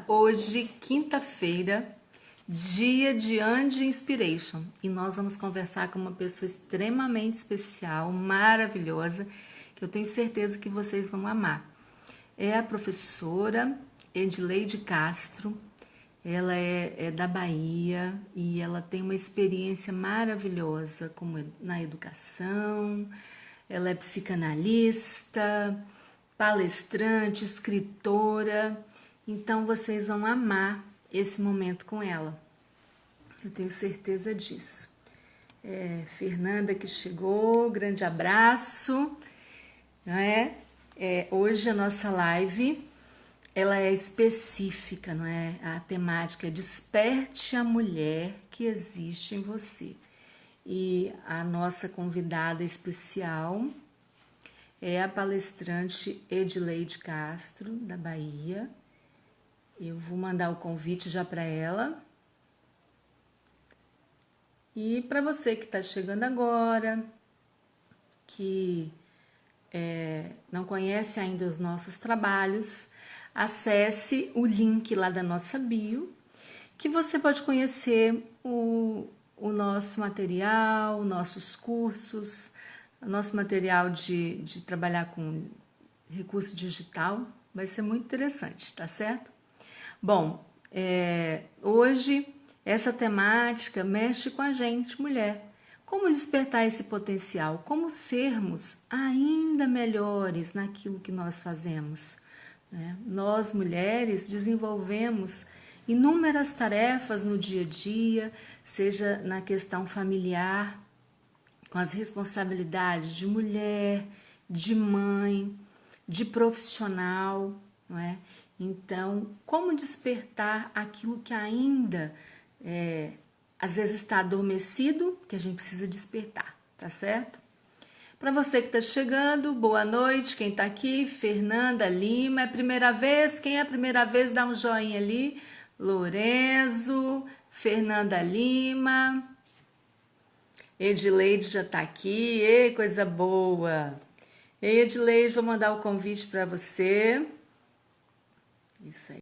Hoje, quinta-feira, dia de Andy Inspiration, e nós vamos conversar com uma pessoa extremamente especial, maravilhosa, que eu tenho certeza que vocês vão amar. É a professora Edileide Castro. Ela é da Bahia e ela tem uma experiência maravilhosa na educação. Ela é psicanalista, palestrante, escritora. Então vocês vão amar esse momento com ela. Eu tenho certeza disso. Fernanda que chegou, grande abraço. Não é? Hoje a nossa live ela é específica, não é? A temática é desperte a mulher que existe em você. E a nossa convidada especial é a palestrante Edileide Castro, da Bahia. Eu vou mandar o convite já para ela. E para você que está chegando agora, que não conhece ainda os nossos trabalhos, acesse o link lá da nossa bio, que você pode conhecer o nosso material, nossos cursos, o nosso material de trabalhar com recurso digital. Vai ser muito interessante, tá certo? Bom, hoje essa temática mexe com a gente, mulher. Como despertar esse potencial? Como sermos ainda melhores naquilo que nós fazemos? Nós, mulheres, desenvolvemos inúmeras tarefas no dia a dia, seja na questão familiar, com as responsabilidades de mulher, de mãe, de profissional, não é? Então, como despertar aquilo que ainda às vezes está adormecido, que a gente precisa despertar, tá certo? Para você que está chegando, boa noite. Quem está aqui, Fernanda Lima. É a primeira vez? Quem é a primeira vez, dá um joinha ali. Lorenzo, Fernanda Lima. Edileide já está aqui. Ei, coisa boa. Ei, Edileide, vou mandar o convite para você. Isso aí.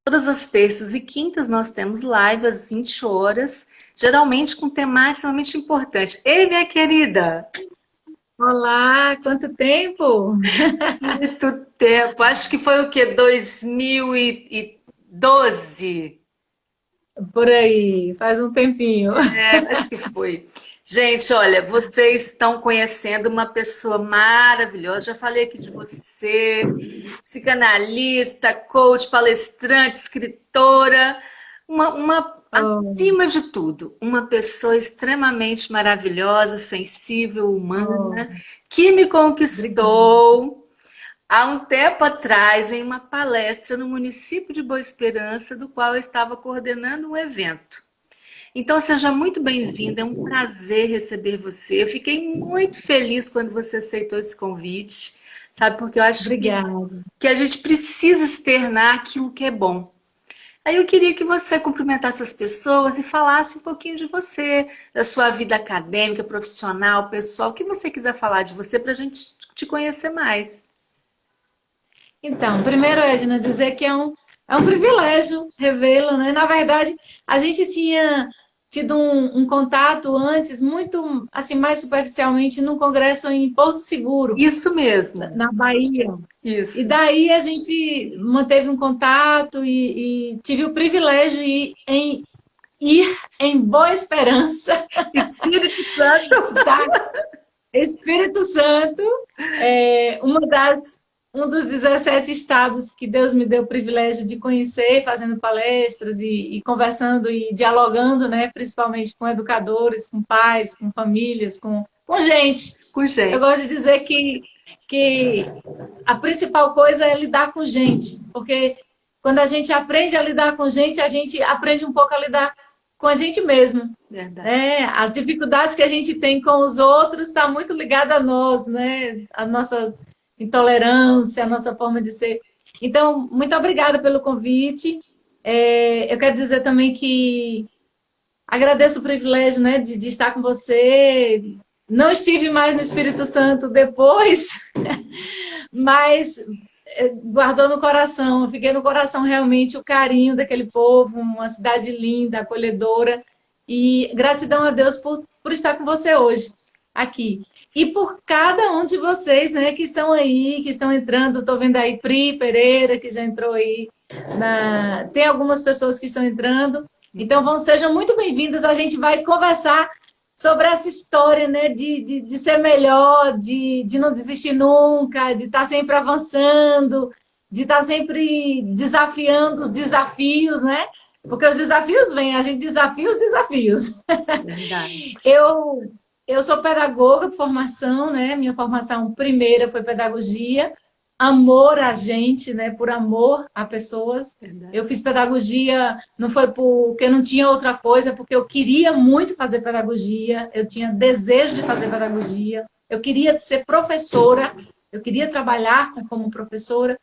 Todas as terças e quintas nós temos live às 20 horas, geralmente com temas extremamente importantes. Ei, minha querida! Olá, quanto tempo? Muito tempo. Acho que foi o quê? 2012? Por aí, faz um tempinho. Acho que foi. Gente, olha, vocês estão conhecendo uma pessoa maravilhosa. Já falei aqui de você, psicanalista, coach, palestrante, escritora, Oh, acima de tudo, uma pessoa extremamente maravilhosa, sensível, humana, oh, que me obrigada. conquistou há um tempo atrás em uma palestra no município de Boa Esperança, do qual eu estava coordenando um evento. Então, seja muito bem-vinda, é um prazer receber você. Eu fiquei muito feliz quando você aceitou esse convite, sabe? Porque eu acho Obrigada. que a gente precisa externar aquilo que é bom. Aí eu queria que você cumprimentasse as pessoas e falasse um pouquinho de você, da sua vida acadêmica, profissional, pessoal, o que você quiser falar de você para a gente te conhecer mais. Então, primeiro, Edna, dizer que é um privilégio revê-la, né? Na verdade, a gente tinha tido um contato antes, muito, assim, mais superficialmente, num congresso em Porto Seguro, Isso mesmo, na Bahia. E isso. daí a gente manteve um contato e tive o privilégio de ir em Boa Esperança, Espírito Santo. está Espírito Santo, um dos 17 estados que Deus me deu o privilégio de conhecer, fazendo palestras e conversando e dialogando, né, principalmente com educadores, com pais, com famílias, com gente. Com Eu gente. gosto de dizer que a principal coisa é lidar com gente, porque quando a gente aprende a lidar com gente, a gente aprende um pouco a lidar com a gente mesmo. Verdade. Né? As dificuldades que a gente tem com os outros está muito ligada a nós, né? A nossa intolerância, a nossa forma de ser. Então, muito obrigada pelo convite. Eu quero dizer também que agradeço o privilégio, né, de estar com você. Não estive mais no Espírito Santo depois, mas guardou no coração, eu fiquei no coração realmente o carinho daquele povo, uma cidade linda, acolhedora. E gratidão a Deus por estar com você hoje, aqui. E por cada um de vocês, né, que estão aí, que estão entrando. Estou vendo aí Pri Pereira, que já entrou aí. Tem algumas pessoas que estão entrando. Então, sejam muito bem-vindas. A gente vai conversar sobre essa história, né, de ser melhor, de não desistir nunca, de estar sempre avançando, de estar sempre desafiando os desafios, né? Porque os desafios vêm, a gente desafia os desafios. Verdade. Eu sou pedagoga por formação, né? Minha formação primeira foi pedagogia, amor a gente, né? Por amor a pessoas. Verdade. Eu fiz pedagogia, não foi porque não tinha outra coisa, porque eu queria muito fazer pedagogia, eu tinha desejo de fazer pedagogia, eu queria ser professora, eu queria trabalhar como professora.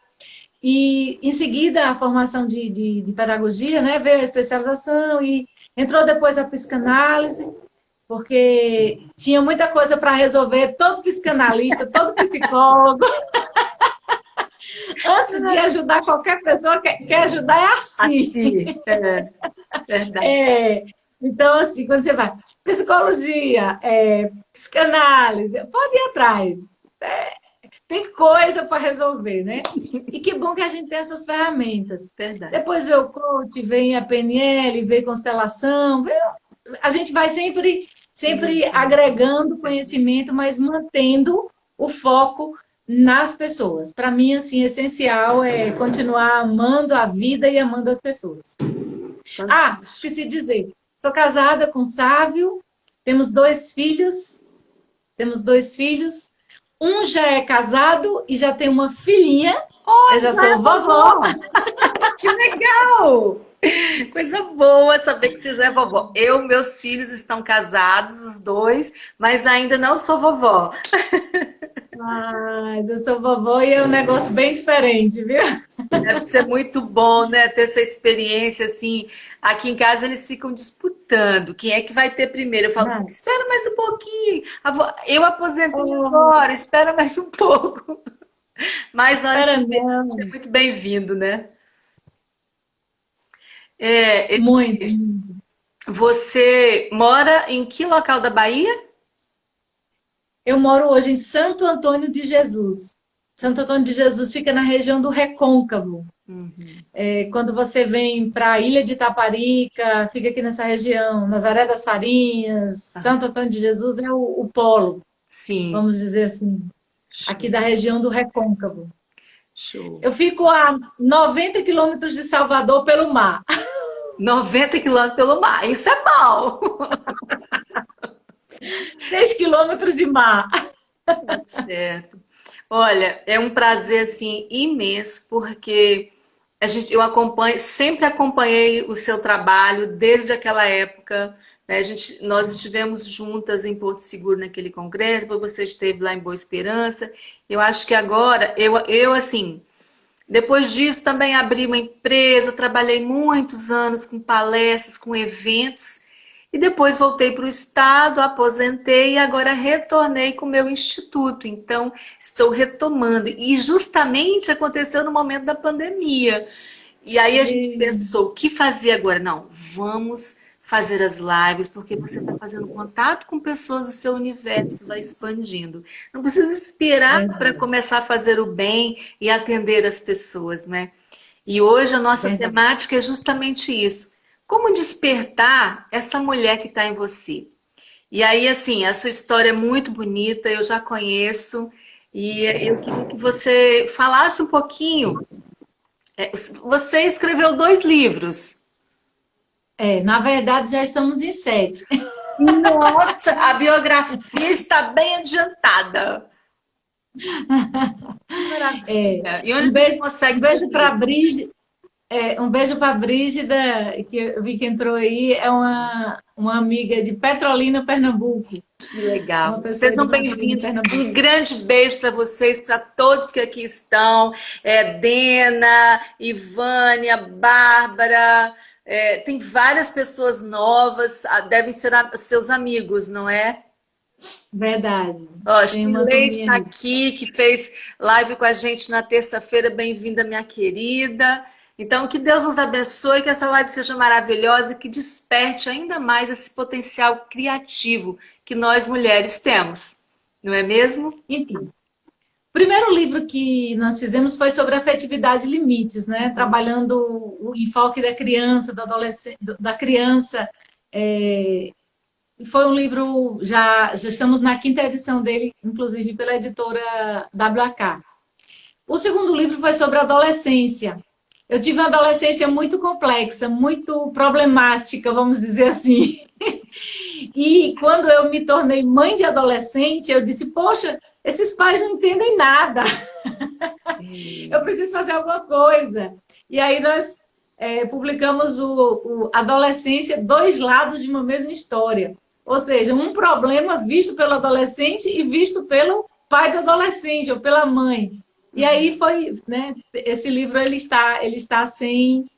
E, em seguida, a formação de pedagogia, né? Veio a especialização e entrou depois a psicanálise, porque tinha muita coisa para resolver, todo psicanalista, todo psicólogo. Antes de ajudar qualquer pessoa, quer ajudar é assim. Assim, verdade. Então, assim, quando você vai, psicologia, psicanálise, pode ir atrás. Tem coisa para resolver, né? E que bom que a gente tem essas ferramentas. Verdade. Depois vem o coach, vem a PNL, vem constelação, a gente vai sempre agregando conhecimento, mas mantendo o foco nas pessoas. Para mim, assim, essencial é continuar amando a vida e amando as pessoas. Esqueci de dizer. Sou casada com Sávio, temos dois filhos. Um já é casado e já tem uma filhinha. Eu já sou vovó. Que legal! Coisa boa saber que você já é vovó. Meus filhos estão casados, os dois, mas ainda não sou vovó. Mas eu sou vovó e é um negócio bem diferente, viu? Deve ser muito bom, né? Ter essa experiência assim. Aqui em casa eles ficam disputando quem é que vai ter primeiro. Eu falo, espera mais um pouquinho. Eu aposentei agora, espera mais um pouco. Mas não, é muito bem-vindo, né? Muito. Você mora em que local da Bahia? Eu moro hoje em Santo Antônio de Jesus. Santo Antônio de Jesus fica na região do Recôncavo. Quando você vem para a Ilha de Itaparica, fica aqui nessa região, Nazaré das Farinhas, Santo Antônio de Jesus é o polo, Sim. Vamos dizer assim, aqui da região do Recôncavo. Show. Eu fico a 90 quilômetros de Salvador pelo mar. 90 quilômetros pelo mar, isso é bom! 6 quilômetros de mar. Certo. Olha, é um prazer assim imenso, porque eu sempre acompanhei o seu trabalho desde aquela época, né? Nós estivemos juntas em Porto Seguro naquele congresso, depois você esteve lá em Boa Esperança. Eu acho que agora, assim, depois disso também abri uma empresa, trabalhei muitos anos com palestras, com eventos, e depois voltei para o estado, aposentei e agora retornei com o meu instituto. Então, estou retomando. E justamente aconteceu no momento da pandemia. E aí a gente pensou, o que fazer agora? Não, vamos fazer as lives, porque você vai fazendo contato com pessoas, o seu universo vai expandindo. Não precisa esperar para começar a fazer o bem e atender as pessoas, né? E hoje a nossa temática é justamente isso. Como despertar essa mulher que está em você? E aí, assim, a sua história é muito bonita, eu já conheço, e eu queria que você falasse um pouquinho. Você escreveu 2 livros. Na verdade, já estamos em 7. Nossa, a biografia está bem adiantada. Que maravilha. E onde você consegue um beijo para a Brígida. Um beijo para a Brígida, que eu vi que entrou aí, é uma amiga de Petrolina, Pernambuco. Que legal. Sejam bem-vindos. Um grande beijo para vocês, para todos que aqui estão. Dena, Ivânia, Bárbara. Tem várias pessoas novas, devem ser seus amigos, não é? Verdade. Ó, Tem uma Shirley turminha está aí. aqui, que fez live com a gente na terça-feira. Bem-vinda, minha querida. Então, que Deus nos abençoe, que essa live seja maravilhosa e que desperte ainda mais esse potencial criativo que nós mulheres temos, não é mesmo? Enfim, o primeiro livro que nós fizemos foi sobre afetividade e limites, né? Trabalhando o enfoque da criança, da adolescente, da criança. Foi um livro, já estamos na quinta edição dele, inclusive pela editora WK. O segundo livro foi sobre adolescência. Eu tive uma adolescência muito complexa, muito problemática, vamos dizer assim. E quando eu me tornei mãe de adolescente, eu disse: poxa, esses pais não entendem nada, eu preciso fazer alguma coisa. E aí nós publicamos o Adolescência, dois lados de uma mesma história. Ou seja, um problema visto pelo adolescente e visto pelo pai do adolescente ou pela mãe. E aí foi, né? Esse livro ele está sem,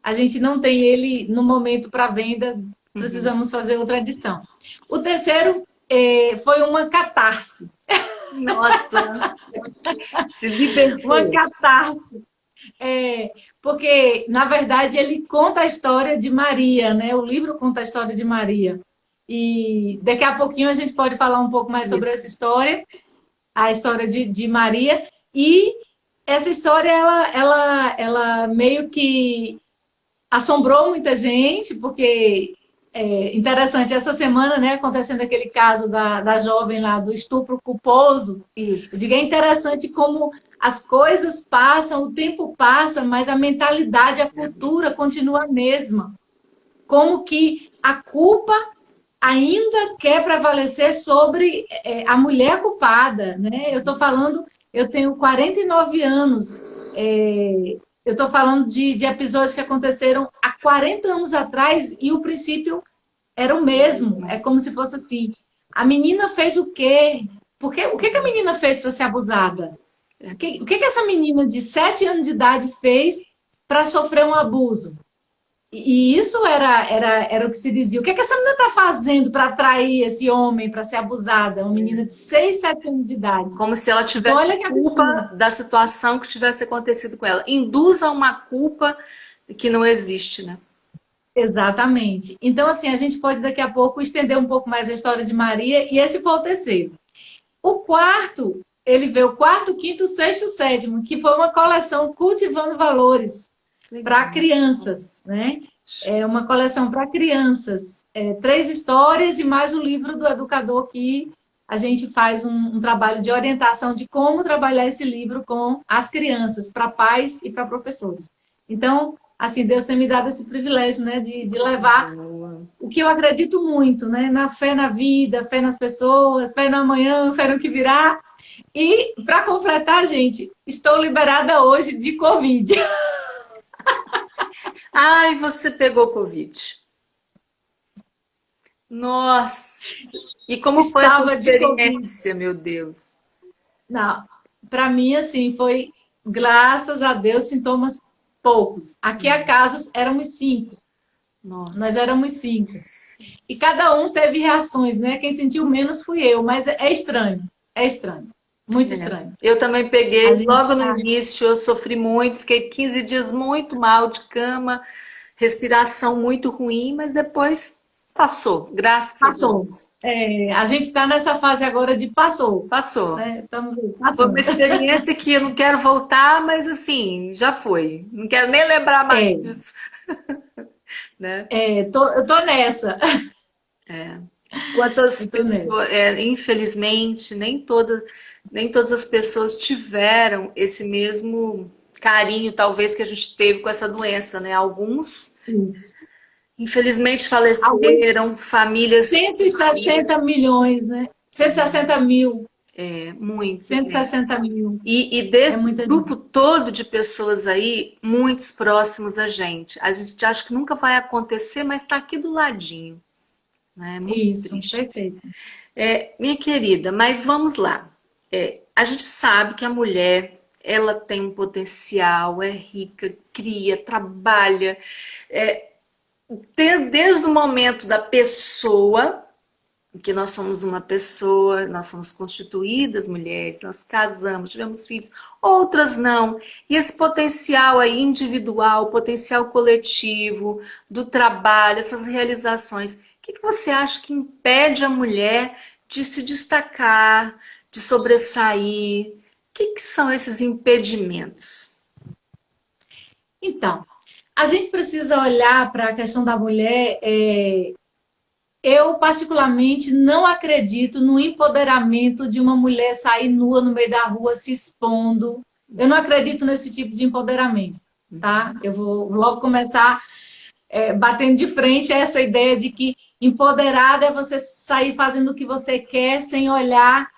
a gente não tem ele no momento para venda, precisamos fazer outra edição. O terceiro foi uma catarse. Nossa, se Uma libertou. catarse. Porque, na verdade, ele conta a história de Maria, né? O livro conta a história de Maria. E daqui a pouquinho a gente pode falar um pouco mais sobre Isso. essa história, a história de Maria. E essa história, ela meio que assombrou muita gente, porque interessante, essa semana, né, acontecendo aquele caso da jovem lá, do estupro culposo, eu Isso. digo, é interessante como as coisas passam, o tempo passa, mas a mentalidade, a cultura continua a mesma. Como que a culpa ainda quer prevalecer sobre a mulher culpada, né? Eu estou falando, eu tenho 49 anos, eu estou falando de episódios que aconteceram há 40 anos atrás e o princípio era o mesmo. É como se fosse assim: a menina fez o quê? O que a menina fez para ser abusada? O que essa menina de 7 anos de idade fez para sofrer um abuso? E isso era o que se dizia. O que essa menina está fazendo para atrair esse homem para ser abusada? Uma menina de 6, 7 anos de idade. Como se ela Então, tivesse olha que absurdo. culpa da situação que tivesse acontecido com ela. Induz a uma culpa que não existe, né? Exatamente. Então, assim, a gente pode daqui a pouco estender um pouco mais a história de Maria, e esse foi o terceiro. O quarto, ele veio o quarto, quinto, sexto, sétimo, que foi uma coleção cultivando valores para Legal. crianças, né? É uma coleção para crianças. 3 histórias e mais o livro do educador que a gente faz um trabalho de orientação de como trabalhar esse livro com as crianças, para pais e para professores. Então, assim, Deus tem me dado esse privilégio, né, de levar o que eu acredito muito, né, na fé na vida, fé nas pessoas, fé no amanhã, fé no que virá. E, para completar, gente, estou liberada hoje de Covid. Ai, você pegou Covid. Nossa! E como foi a tua Estava de Covid. experiência, meu Deus? Não, para mim, assim, foi, graças a Deus, sintomas poucos. Aqui a casos éramos 5. Nossa. Nós éramos 5. E cada um teve reações, né? Quem sentiu menos fui eu, mas é estranho. É estranho. Muito estranho. Eu também A peguei, gente logo no tá... início eu sofri muito, fiquei 15 dias muito mal de cama, respiração muito ruim, mas depois passou, graças a Passou. Deus. A gente está nessa fase agora de passou. Passou. Né? Estamos Foi uma passando. experiência que eu não quero voltar, mas assim, já foi. Não quero nem lembrar mais É, disso, né? eu tô nessa. Quantas Eu tô nessa. pessoas, infelizmente, nem todas as pessoas tiveram esse mesmo carinho, talvez, que a gente teve com essa doença, né? Alguns, Isso. infelizmente, Alguns faleceram, famílias, 160 milhões, né? 160 mil. muito. 160 mil. E É desse muita gente. grupo todo de pessoas aí, muitos próximos a gente. A gente acha que nunca vai acontecer, mas está aqui do ladinho, né? É muito Isso, triste. perfeito. Minha querida, mas vamos lá. A gente sabe que a mulher, ela tem um potencial, é rica, cria, trabalha, desde o momento da pessoa que nós somos uma pessoa, nós somos constituídas mulheres, nós casamos, tivemos filhos, outras não. E esse potencial aí individual, potencial coletivo, do trabalho, essas realizações, o que você acha que impede a mulher de se destacar, de sobressair? O que são esses impedimentos? Então, a gente precisa olhar para a questão da mulher. Eu, particularmente, não acredito no empoderamento de uma mulher sair nua no meio da rua se expondo. Eu não acredito nesse tipo de empoderamento, tá? Eu vou logo começar batendo de frente a essa ideia de que empoderada é você sair fazendo o que você quer sem olhar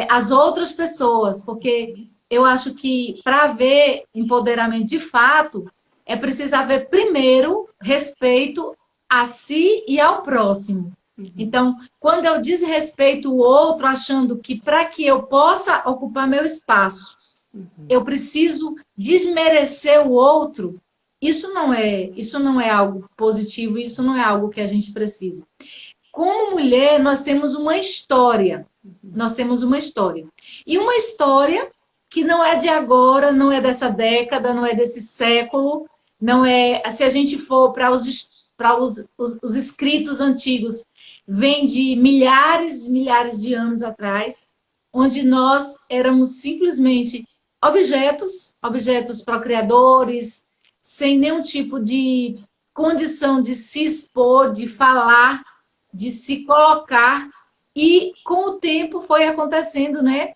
as outras pessoas, porque eu acho que para haver empoderamento de fato, é preciso haver primeiro respeito a si e ao próximo. Então, quando eu desrespeito o outro, achando que para que eu possa ocupar meu espaço, eu preciso desmerecer o outro, isso não é algo positivo, isso não é algo que a gente precisa. Como mulher, nós temos uma história. Nós temos uma história. E uma história que não é de agora, não é dessa década, não é desse século, não é. Se a gente for para os escritos antigos, vem de milhares e milhares de anos atrás, onde nós éramos simplesmente objetos procriadores, sem nenhum tipo de condição de se expor, de falar, de se colocar, e com o tempo foi acontecendo, né?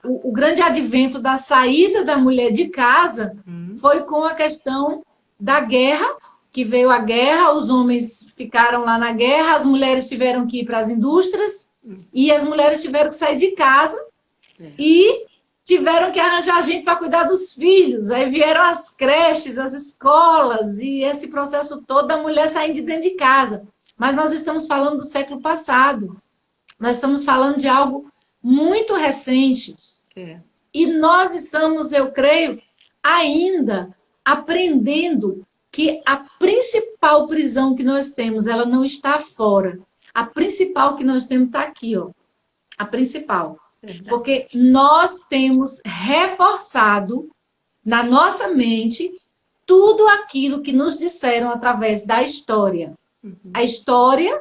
O grande advento da saída da mulher de casa foi com a questão da guerra, que veio a guerra, os homens ficaram lá na guerra, as mulheres tiveram que ir para as indústrias, e as mulheres tiveram que sair de casa, e tiveram que arranjar gente para cuidar dos filhos. Aí vieram as creches, as escolas, e esse processo todo da mulher saindo de dentro de casa. Mas nós estamos falando do século passado. Nós estamos falando de algo muito recente. E nós estamos, eu creio, ainda aprendendo que a principal prisão que nós temos, ela não está fora. A principal que nós temos está aqui, ó. A principal. Verdade. Porque nós temos reforçado na nossa mente tudo aquilo que nos disseram através da história. A história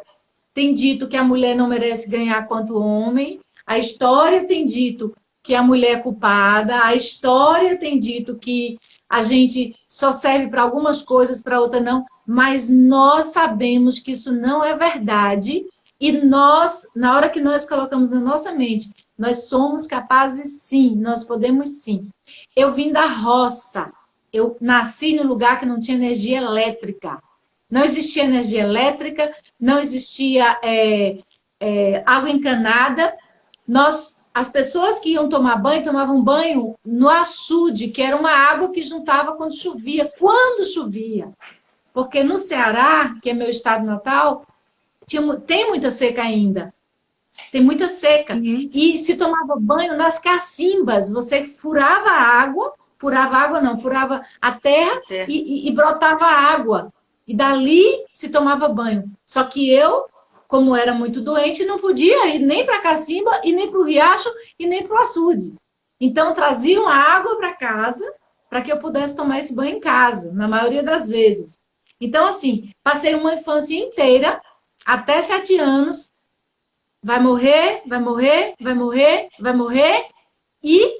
tem dito que a mulher não merece ganhar quanto o homem, a história tem dito que a mulher é culpada, a história tem dito que a gente só serve para algumas coisas, para outra não, mas nós sabemos que isso não é verdade, e nós, na hora que nós colocamos na nossa mente, nós somos capazes sim, nós podemos sim. Eu vim da roça, eu nasci num lugar que não tinha energia elétrica. Não existia energia elétrica, não existia água encanada. As pessoas que iam tomar banho, tomavam banho no açude, que era uma água que juntava quando chovia. Quando chovia. Porque no Ceará, que é meu estado natal, tem muita seca ainda. Tem muita seca. E se tomava banho nas cacimbas. Você furava a terra e brotava água. E dali se tomava banho. Só que eu, como era muito doente, não podia ir nem para a cacimba, e nem para o riacho, e nem para o açude. Então, traziam a água para casa, para que eu pudesse tomar esse banho em casa, na maioria das vezes. Então, assim, passei uma infância inteira, até 7 anos, vai morrer, vai morrer, vai morrer, vai morrer, e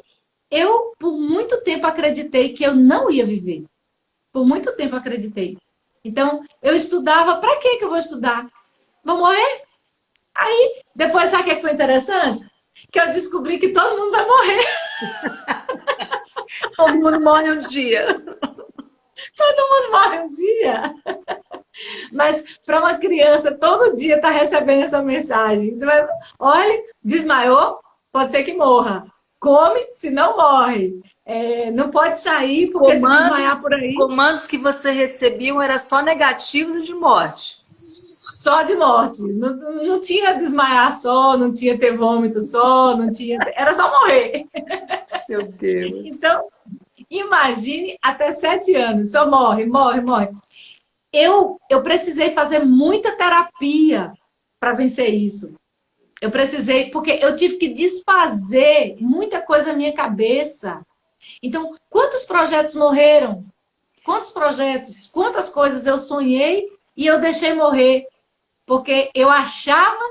eu, por muito tempo, acreditei que eu não ia viver. Por muito tempo, acreditei. Então, eu estudava, para que eu vou estudar? Vou morrer? Aí, depois, sabe o que foi interessante? Que eu descobri que todo mundo vai morrer. Todo mundo morre um dia. Todo mundo morre um dia. Mas, para uma criança, todo dia está recebendo essa mensagem. Você vai, olha, desmaiou, pode ser que morra. Come, se não morre. Não pode sair porque se desmaiar por aí. Os comandos que você recebiam eram só negativos e de morte. Só de morte. Não tinha desmaiar só, não tinha ter vômito só, não tinha... Era só morrer. Meu Deus. Então, imagine até 7 anos. Só morre, morre, morre. Eu precisei fazer muita terapia para vencer isso. Eu precisei, porque eu tive que desfazer muita coisa na minha cabeça. Então, quantos projetos morreram? Quantos projetos, quantas coisas eu sonhei e eu deixei morrer? Porque eu achava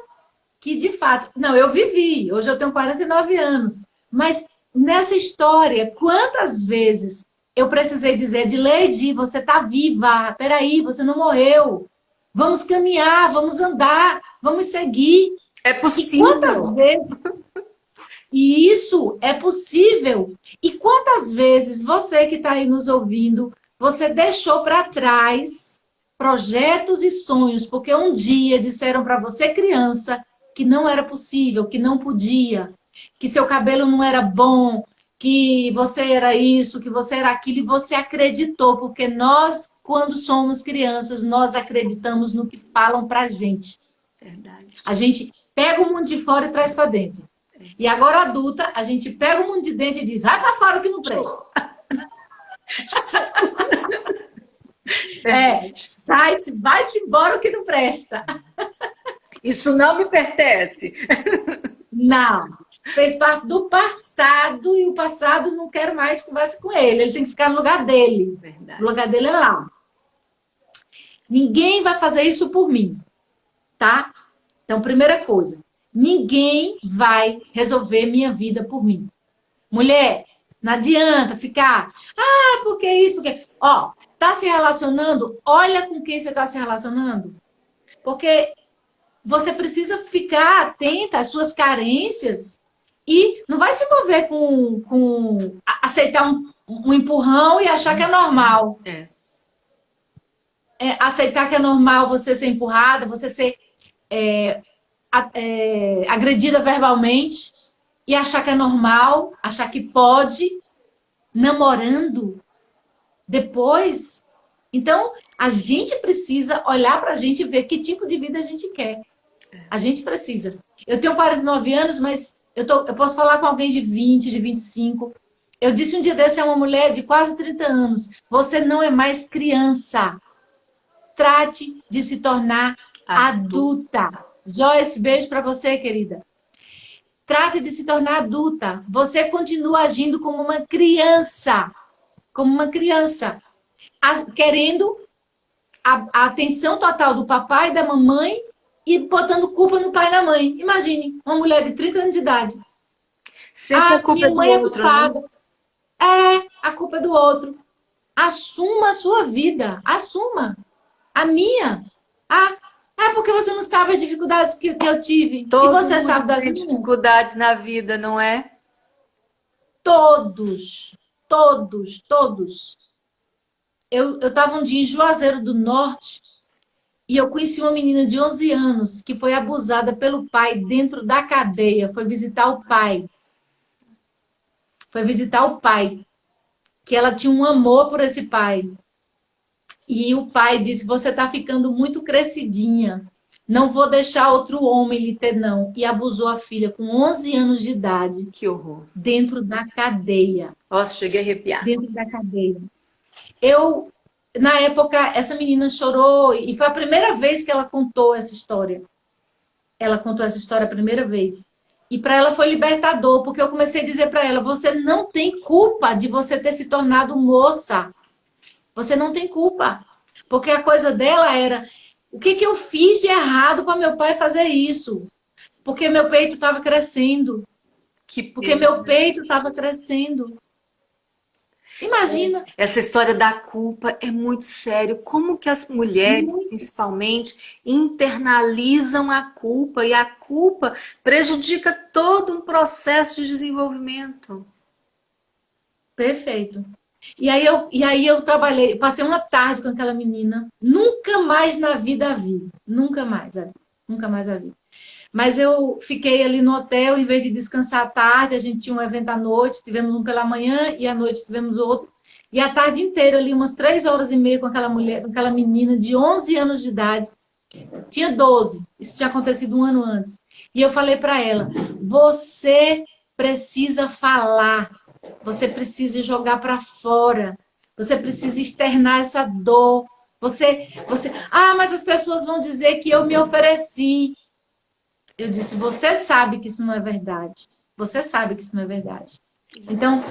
que, de fato... Não, eu vivi. Hoje eu tenho 49 anos. Mas nessa história, quantas vezes eu precisei dizer, Edileide, você está viva. Peraí, você não morreu. Vamos caminhar, vamos andar, vamos seguir. É possível. E quantas vezes... E isso é possível. E quantas vezes você que está aí nos ouvindo, você deixou para trás projetos e sonhos, porque um dia disseram para você, criança, que não era possível, que não podia, que seu cabelo não era bom, que você era isso, que você era aquilo, e você acreditou, porque nós, quando somos crianças, nós acreditamos no que falam para a gente. Verdade. A gente pega o mundo de fora e traz para dentro. E agora, adulta, a gente pega o mundo de dentro e diz, vai para fora que não presta. Sai, vai-te embora o que não presta. Isso não me pertence. Não. Fez parte do passado e o passado não quero mais conversa com ele. Ele tem que ficar no lugar dele. Verdade. O lugar dele é lá. Ninguém vai fazer isso por mim. Tá? Então, primeira coisa. Ninguém vai resolver minha vida por mim. Mulher, não adianta ficar... porque isso, porque... Tá se relacionando? Olha com quem você está se relacionando. Porque você precisa ficar atenta às suas carências e não vai se envolver com aceitar um empurrão e achar que é normal. Aceitar que é normal você ser empurrada, você ser agredida verbalmente e achar que é normal, achar que pode, namorando depois. Então, a gente precisa olhar pra gente e ver que tipo de vida a gente quer. A gente precisa. Eu tenho 49 anos, mas eu posso falar com alguém de 20, de 25. Eu disse um dia desse a uma mulher de quase 30 anos, você não é mais criança. Trate de se tornar adulta. Joyce, beijo pra você, querida. Trate de se tornar adulta. Você continua agindo como uma criança. Como uma criança. Querendo a atenção total do papai e da mamãe e botando culpa no pai e na mãe. Imagine, uma mulher de 30 anos de idade. Sempre a culpa é do outro, né? A culpa é do outro. Assuma a sua vida. Assuma. A minha. Porque você não sabe as dificuldades que eu tive. Todo e você mundo sabe das tem minhas. dificuldades na vida, não é? Todos. Eu estava um dia em Juazeiro do Norte e eu conheci uma menina de 11 anos que foi abusada pelo pai dentro da cadeia. Foi visitar o pai. Que ela tinha um amor por esse pai. E o pai disse, você está ficando muito crescidinha. Não vou deixar outro homem lhe ter, não. E abusou a filha com 11 anos de idade. Que horror. Dentro da cadeia. Nossa, cheguei a arrepiar. Dentro da cadeia. Na época, essa menina chorou e foi a primeira vez que ela contou essa história. Ela contou essa história a primeira vez. E para ela foi libertador, porque eu comecei a dizer para ela, você não tem culpa de você ter se tornado moça. Você não tem culpa. Porque a coisa dela era, o que eu fiz de errado para meu pai fazer isso? Porque meu peito estava crescendo. Porque meu peito estava crescendo. Imagina. Essa história da culpa é muito sério. Como que as mulheres, principalmente, internalizam a culpa e a culpa prejudica todo um processo de desenvolvimento. Perfeito. E aí eu trabalhei, passei uma tarde com aquela menina. Nunca mais na vida a vi. Nunca mais a vi. Mas eu fiquei ali no hotel, em vez de descansar à tarde, a gente tinha um evento à noite, tivemos um pela manhã e à noite tivemos outro. E a tarde inteira ali, umas 3h30 com aquela mulher, com aquela menina de 11 anos de idade. Tinha 12, isso tinha acontecido um ano antes. E eu falei para ela, você precisa falar, você precisa jogar para fora, você precisa externar essa dor. Mas as pessoas vão dizer que eu me ofereci. Eu disse, você sabe que isso não é verdade. Você sabe que isso não é verdade. Então,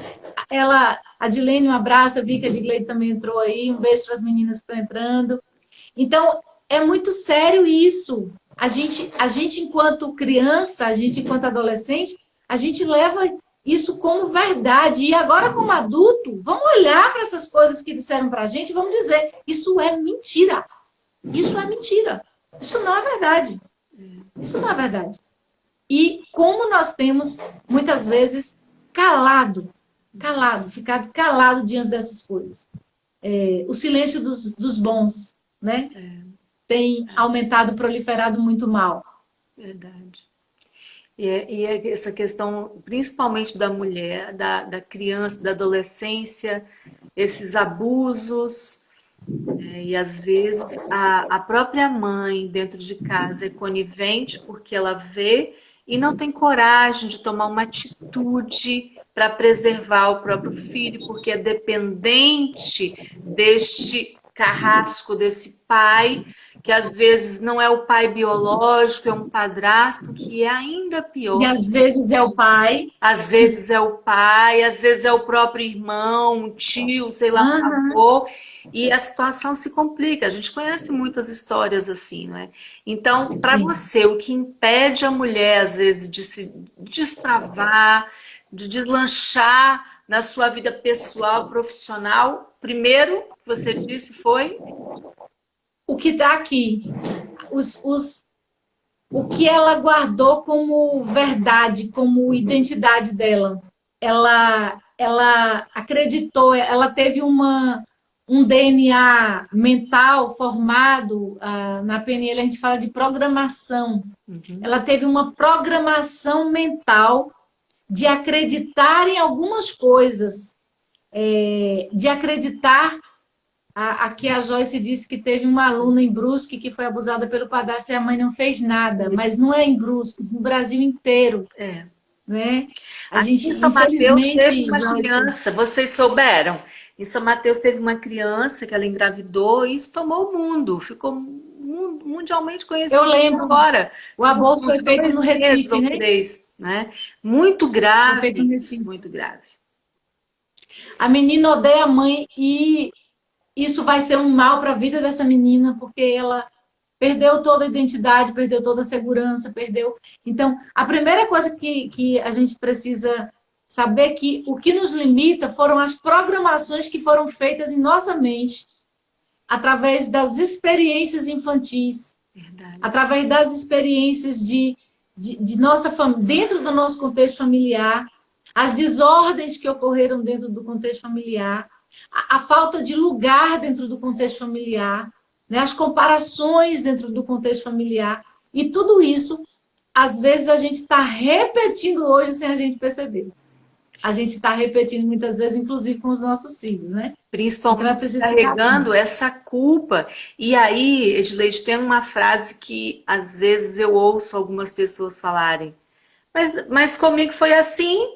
a Dilene, um abraço, eu vi que a Digleide também entrou aí, um beijo para as meninas que estão entrando. Então, é muito sério isso. A gente, enquanto criança, a gente, enquanto adolescente, a gente leva isso como verdade. E agora, como adulto, vamos olhar para essas coisas que disseram para a gente e vamos dizer, isso é mentira. Isso é mentira. Isso não é verdade. Isso não é verdade. E como nós temos, muitas vezes, ficado calado diante dessas coisas. O silêncio dos bons, né? Tem aumentado, proliferado muito mal. Verdade. E essa questão, principalmente da mulher, da criança, da adolescência, esses abusos, e às vezes a própria mãe dentro de casa é conivente porque ela vê e não tem coragem de tomar uma atitude para preservar o próprio filho, porque é dependente deste carrasco, desse pai, que às vezes não é o pai biológico, é um padrasto, que é ainda pior. E às vezes é o pai. Às vezes é o pai, às vezes é o próprio irmão, um tio, sei lá, um avô, e a situação se complica. A gente conhece muitas histórias assim, não é? Então, para você, o que impede a mulher, às vezes, de se destravar, de deslanchar na sua vida pessoal, profissional, primeiro, que você disse, foi? O que está aqui. O que ela guardou como verdade, como identidade dela. Ela acreditou, ela teve um DNA mental formado, na PNL a gente fala de programação. Ela teve uma programação mental de acreditar em algumas coisas, de acreditar. Aqui a Joyce disse que teve uma aluna em Brusque que foi abusada pelo padrasto e a mãe não fez nada, mas não é em Brusque, no Brasil inteiro. Né? A gente, em São Mateus teve uma Joyce, criança, vocês souberam? Em São Mateus teve uma criança que ela engravidou e isso tomou o mundo, ficou mundialmente conhecido. Eu lembro agora. O aborto foi feito no Recife, né? 3, né? Muito grave, muito grave. A menina odeia a mãe e isso vai ser um mal para a vida dessa menina, porque ela perdeu toda a identidade, perdeu toda a segurança, perdeu... Então, a primeira coisa que a gente precisa saber é que o que nos limita foram as programações que foram feitas em nossa mente através das experiências infantis, através das experiências de nossa família, dentro do nosso contexto familiar, as desordens que ocorreram dentro do contexto familiar, a falta de lugar dentro do contexto familiar, né, as comparações dentro do contexto familiar, e tudo isso, às vezes, a gente está repetindo hoje sem a gente perceber. A gente está repetindo muitas vezes, inclusive com os nossos filhos, né? Principalmente então, carregando essa culpa. E aí, Edileide, tem uma frase que às vezes eu ouço algumas pessoas falarem, mas comigo foi assim,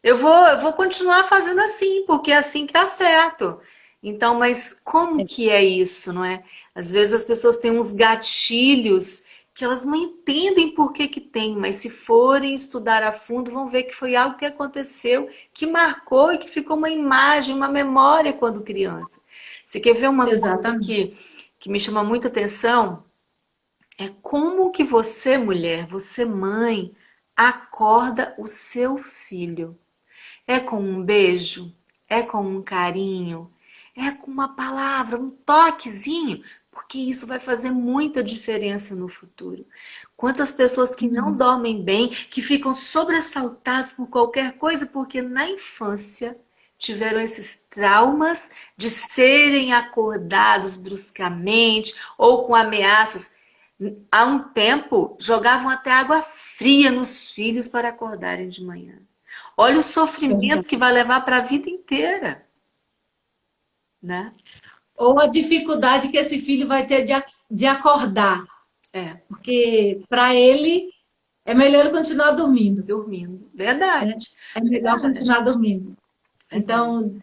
eu vou continuar fazendo assim, porque é assim que tá certo. Então, mas como que é isso, não é? Às vezes as pessoas têm uns gatilhos que elas não entendem por que tem, mas se forem estudar a fundo, vão ver que foi algo que aconteceu, que marcou e que ficou uma imagem, uma memória quando criança. Você quer ver uma coisa que me chama muita atenção? É como que você, mulher, você mãe, acorda o seu filho. É com um beijo? É com um carinho? É com uma palavra, um toquezinho? Porque isso vai fazer muita diferença no futuro. Quantas pessoas que não dormem bem, que ficam sobressaltadas por qualquer coisa, porque na infância tiveram esses traumas de serem acordados bruscamente ou com ameaças. Há um tempo, jogavam até água fria nos filhos para acordarem de manhã. Olha o sofrimento que vai levar para a vida inteira. Né? Ou a dificuldade que esse filho vai ter de acordar. Porque para ele é melhor ele continuar dormindo. Dormindo, verdade. É melhor continuar dormindo. Então,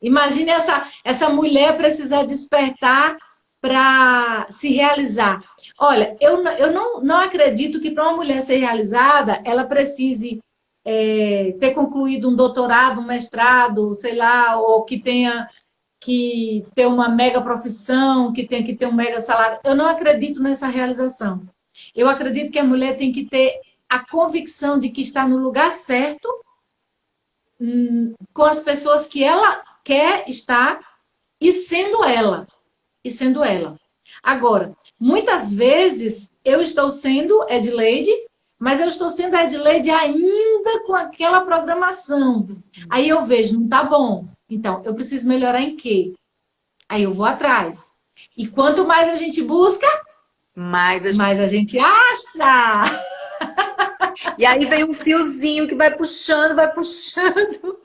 imagine essa mulher precisar despertar para se realizar. Olha, eu não acredito que para uma mulher ser realizada, ela precise ter concluído um doutorado, um mestrado, sei lá, ou que tenha que ter uma mega profissão, que tenha que ter um mega salário. Eu não acredito nessa realização. Eu acredito que a mulher tem que ter a convicção de que está no lugar certo, com as pessoas que ela quer estar e sendo ela. E sendo ela. Agora, muitas vezes eu estou sendo Edileide, mas eu estou sendo Edileide ainda com aquela programação. Aí eu vejo, não tá bom. Então, eu preciso melhorar em quê? Aí eu vou atrás. E quanto mais a gente busca, mais a gente acha. E aí vem um fiozinho que vai puxando, vai puxando.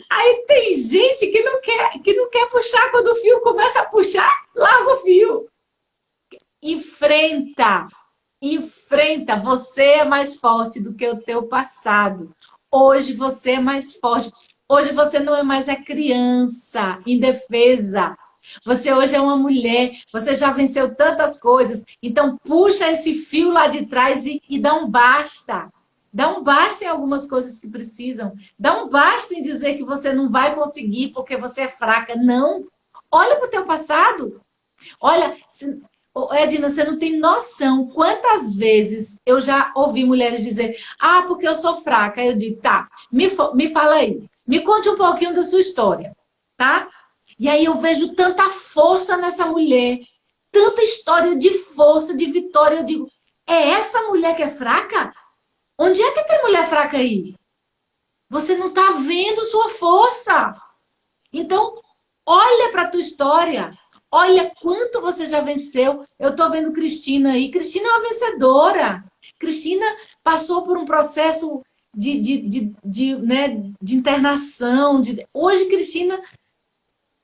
Aí tem gente que não quer puxar. Quando o fio começa a puxar, larga o fio. Enfrenta. Enfrenta. Você é mais forte do que o teu passado. Hoje você é mais forte. Hoje você não é mais a criança indefesa. Você hoje é uma mulher. Você já venceu tantas coisas. Então puxa esse fio lá de trás e dá um basta. Dá um basta em algumas coisas que precisam. Dá um basta em dizer que você não vai conseguir porque você é fraca. Não. Olha para o teu passado. Olha, Edna, você não tem noção quantas vezes eu já ouvi mulheres dizer: ah, porque eu sou fraca. Eu digo, tá, me fala aí. Me conte um pouquinho da sua história, tá? E aí eu vejo tanta força nessa mulher. Tanta história de força, de vitória. Eu digo, é essa mulher que é fraca? Onde é que tem mulher fraca aí? Você não está vendo sua força. Então, olha para a tua história. Olha quanto você já venceu. Eu estou vendo Cristina aí. Cristina é uma vencedora. Cristina passou por um processo de internação. Hoje, Cristina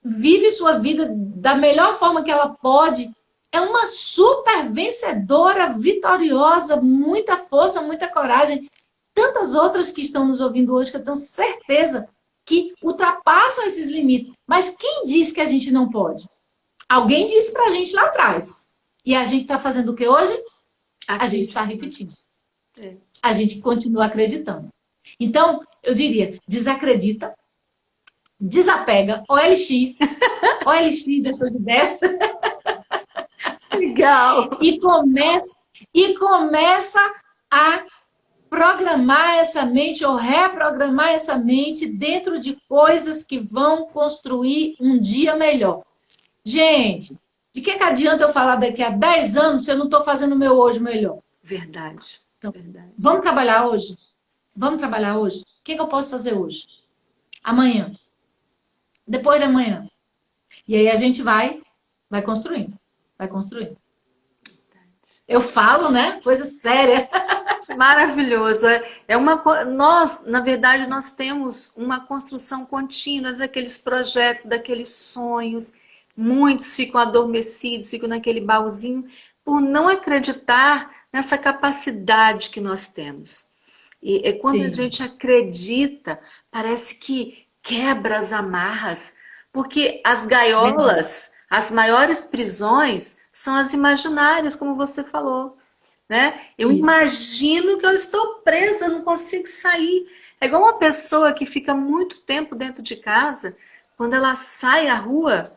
vive sua vida da melhor forma que ela pode. É uma super vencedora, vitoriosa, muita força, muita coragem. Tantas outras que estão nos ouvindo hoje que eu tenho certeza que ultrapassam esses limites. Mas quem diz que a gente não pode? Alguém disse pra gente lá atrás. E a gente está fazendo o que hoje? A gente está repetindo. A gente continua acreditando. Então, eu diria, desacredita, desapega, OLX dessas ideias. Legal. E começa a programar essa mente ou reprogramar essa mente dentro de coisas que vão construir um dia melhor. Gente, de que adianta eu falar daqui a 10 anos se eu não estou fazendo o meu hoje melhor? Verdade. Então, verdade. Vamos trabalhar hoje? Vamos trabalhar hoje? O que eu posso fazer hoje? Amanhã? Depois de amanhã? E aí a gente vai construindo. Vai construindo. Eu falo, né? Coisa séria. Maravilhoso. Nós, na verdade, nós temos uma construção contínua daqueles projetos, daqueles sonhos. Muitos ficam adormecidos, ficam naquele baúzinho por não acreditar nessa capacidade que nós temos. E quando a gente acredita, parece que quebra as amarras, porque as gaiolas, as maiores prisões, são as imaginárias, como você falou. Né? Eu imagino que eu estou presa, não consigo sair. É igual uma pessoa que fica muito tempo dentro de casa, quando ela sai à rua,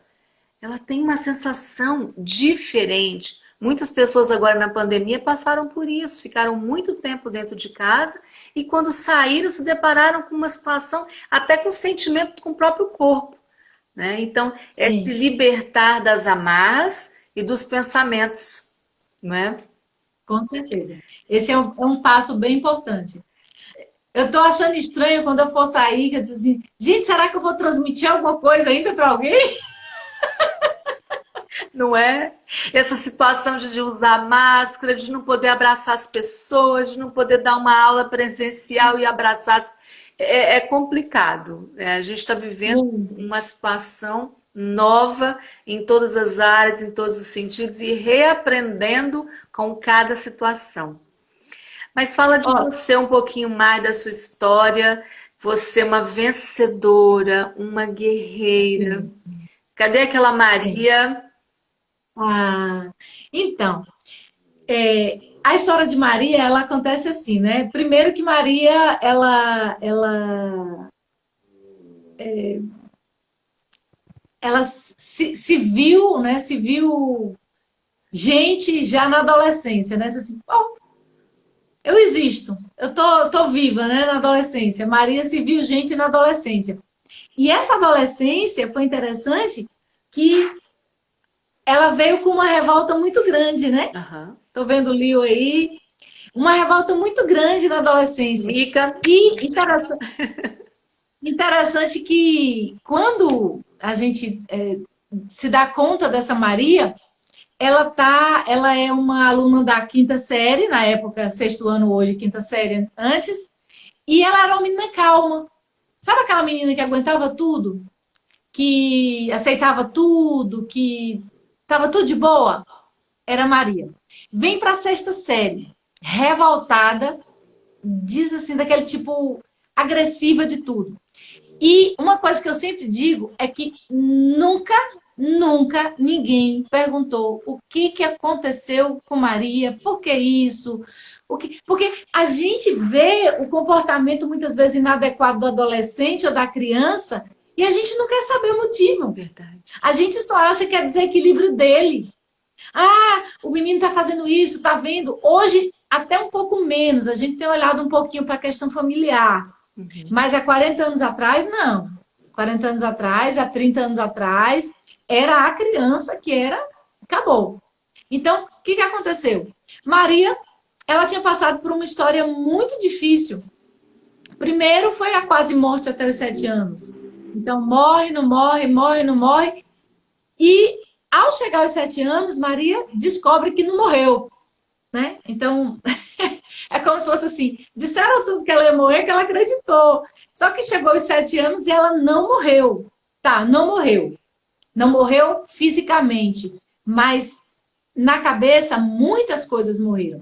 ela tem uma sensação diferente. Muitas pessoas agora na pandemia passaram por isso, ficaram muito tempo dentro de casa e quando saíram se depararam com uma situação, até com sentimento com o próprio corpo. Né? Então, é se libertar das amarras e dos pensamentos. Não é? Com certeza. Esse é um passo bem importante. Eu estou achando estranho quando eu for sair, que eu digo assim, gente, será que eu vou transmitir alguma coisa ainda para alguém? Não é? Essa situação de usar máscara, de não poder abraçar as pessoas, de não poder dar uma aula presencial e abraçar. É complicado. A gente está vivendo uma situação nova em todas as áreas, em todos os sentidos e reaprendendo com cada situação. Mas fala de você um pouquinho mais da sua história. Você é uma vencedora, uma guerreira. Sim. Cadê aquela Sim. Maria? Ah, então, a história de Maria, ela acontece assim, né? Primeiro que Maria, ela se viu, né? Se viu gente já na adolescência, né? Assim, "Bom, eu existo, tô viva, né? Na adolescência. Maria se viu gente na adolescência. E essa adolescência foi interessante que ela veio com uma revolta muito grande, né? Aham. Tô vendo o Leo aí. Uma revolta muito grande na adolescência. Mica. E interessante que quando a gente se dá conta dessa Maria, ela é uma aluna da quinta série, na época, sexto ano hoje, quinta série antes, e ela era uma menina calma. Sabe aquela menina que aguentava tudo? Que aceitava tudo, que estava tudo de boa? Era a Maria. Vem para a sexta série, revoltada, diz assim, daquele tipo agressiva de tudo. E uma coisa que eu sempre digo é que nunca ninguém perguntou o que aconteceu com Maria, por que isso, porque a gente vê o comportamento muitas vezes inadequado do adolescente ou da criança e a gente não quer saber o motivo. Verdade. A gente só acha que é desequilíbrio dele. Ah, o menino está fazendo isso, tá vendo? Hoje, até um pouco menos, a gente tem olhado um pouquinho para a questão familiar. Mas há 40 anos atrás, não. 40 anos atrás, há 30 anos atrás, era a criança que era... Acabou. Então, o que aconteceu? Maria, ela tinha passado por uma história muito difícil. Primeiro foi a quase morte até os 7 anos. Então, morre, não morre, morre, não morre. E, ao chegar aos 7 anos, Maria descobre que não morreu. Né? Então, é como se fosse assim, disseram tudo que ela ia morrer, que ela acreditou. Só que chegou aos 7 anos e ela não morreu. Tá, não morreu. Não morreu fisicamente, mas na cabeça muitas coisas morreram.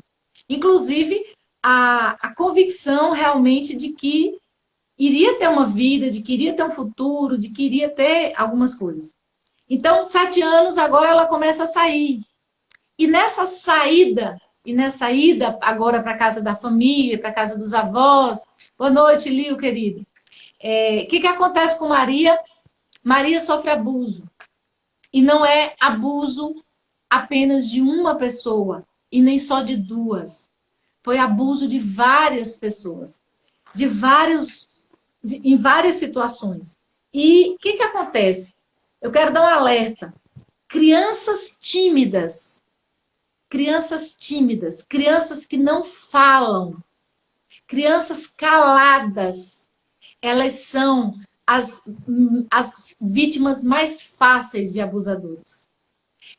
Inclusive, a convicção realmente de que iria ter uma vida, de que iria ter um futuro, de que iria ter algumas coisas. Então, 7 anos, agora ela começa a sair. E nessa ida agora para a casa da família, para a casa dos avós. Boa noite, Lio, querido. O que acontece com Maria? Maria sofre abuso. E não é abuso apenas de uma pessoa, e nem só de duas. Foi abuso de várias pessoas, em várias situações. E o que acontece? Eu quero dar um alerta. Crianças tímidas, crianças que não falam, crianças caladas, elas são as vítimas mais fáceis de abusadores.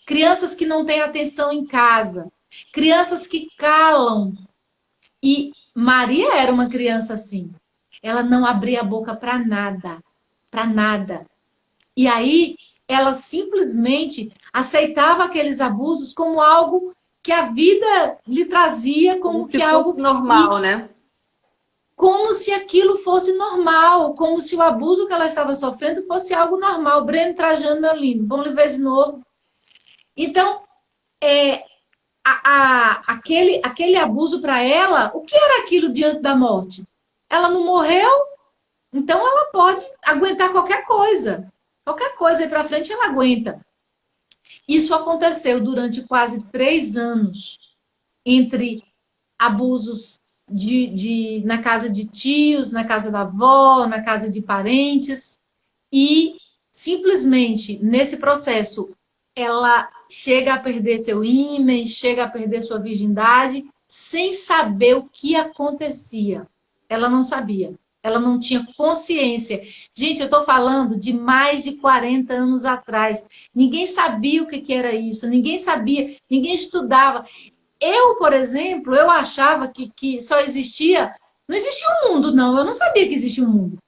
Crianças que não têm atenção em casa, crianças que calam. E Maria era uma criança assim. Ela não abria a boca para nada, para nada. E aí ela simplesmente aceitava aqueles abusos como algo que a vida lhe trazia, como se que algo fosse normal, né? Como se aquilo fosse normal, como se o abuso que ela estava sofrendo fosse algo normal. Breno Trajano, meu lindo, bom lhe ver de novo. Então, aquele abuso para ela, o que era aquilo diante da morte? Ela não morreu, então ela pode aguentar qualquer coisa. Qualquer coisa aí para frente ela aguenta. Isso aconteceu durante quase 3 anos, entre abusos na casa de tios, na casa da avó, na casa de parentes, e simplesmente nesse processo ela chega a perder seu ímã, chega a perder sua virgindade, sem saber o que acontecia. Ela não sabia. Ela não tinha consciência. Gente, eu estou falando de mais de 40 anos atrás. Ninguém sabia o que era isso, ninguém sabia, ninguém estudava. Eu, por exemplo, eu achava que só existia... Não existia um mundo, não. Eu não sabia que existia um mundo.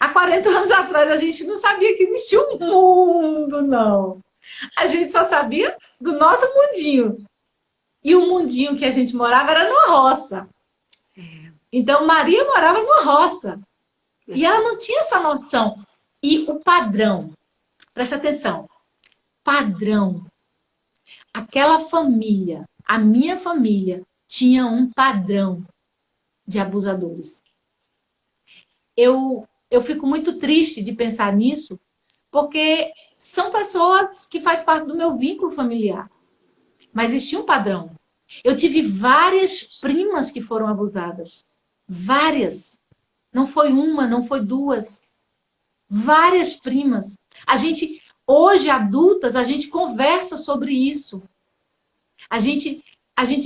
Há 40 anos atrás, a gente não sabia que existia um mundo, não. A gente só sabia do nosso mundinho. E o mundinho que a gente morava era numa roça. Então, Maria morava numa roça. E ela não tinha essa noção. E o padrão. Preste atenção. Padrão. Aquela família, a minha família, tinha um padrão de abusadores. Eu fico muito triste de pensar nisso, porque são pessoas que fazem parte do meu vínculo familiar. Mas existia um padrão. Eu tive várias primas que foram abusadas. Várias. Não foi uma, não foi duas. Várias primas. A gente, hoje, adultas, a gente conversa sobre isso. A gente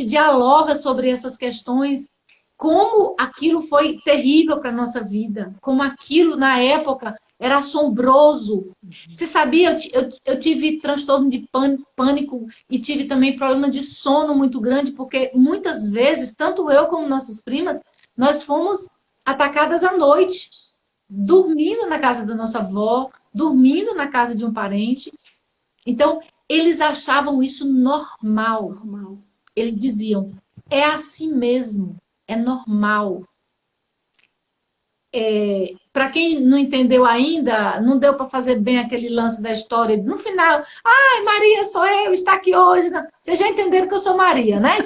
dialoga sobre essas questões, como aquilo foi terrível para a nossa vida, como aquilo, na época, era assombroso. Você sabia, eu tive transtorno de pânico e tive também problema de sono muito grande, porque muitas vezes, tanto eu como nossas primas, nós fomos atacadas à noite, dormindo na casa da nossa avó, dormindo na casa de um parente. Então, eles achavam isso normal. Eles diziam, é assim mesmo, é normal. Para quem não entendeu ainda, não deu para fazer bem aquele lance da história. No final, ai, Maria, sou eu, está aqui hoje. Não. Vocês já entenderam que eu sou Maria, né?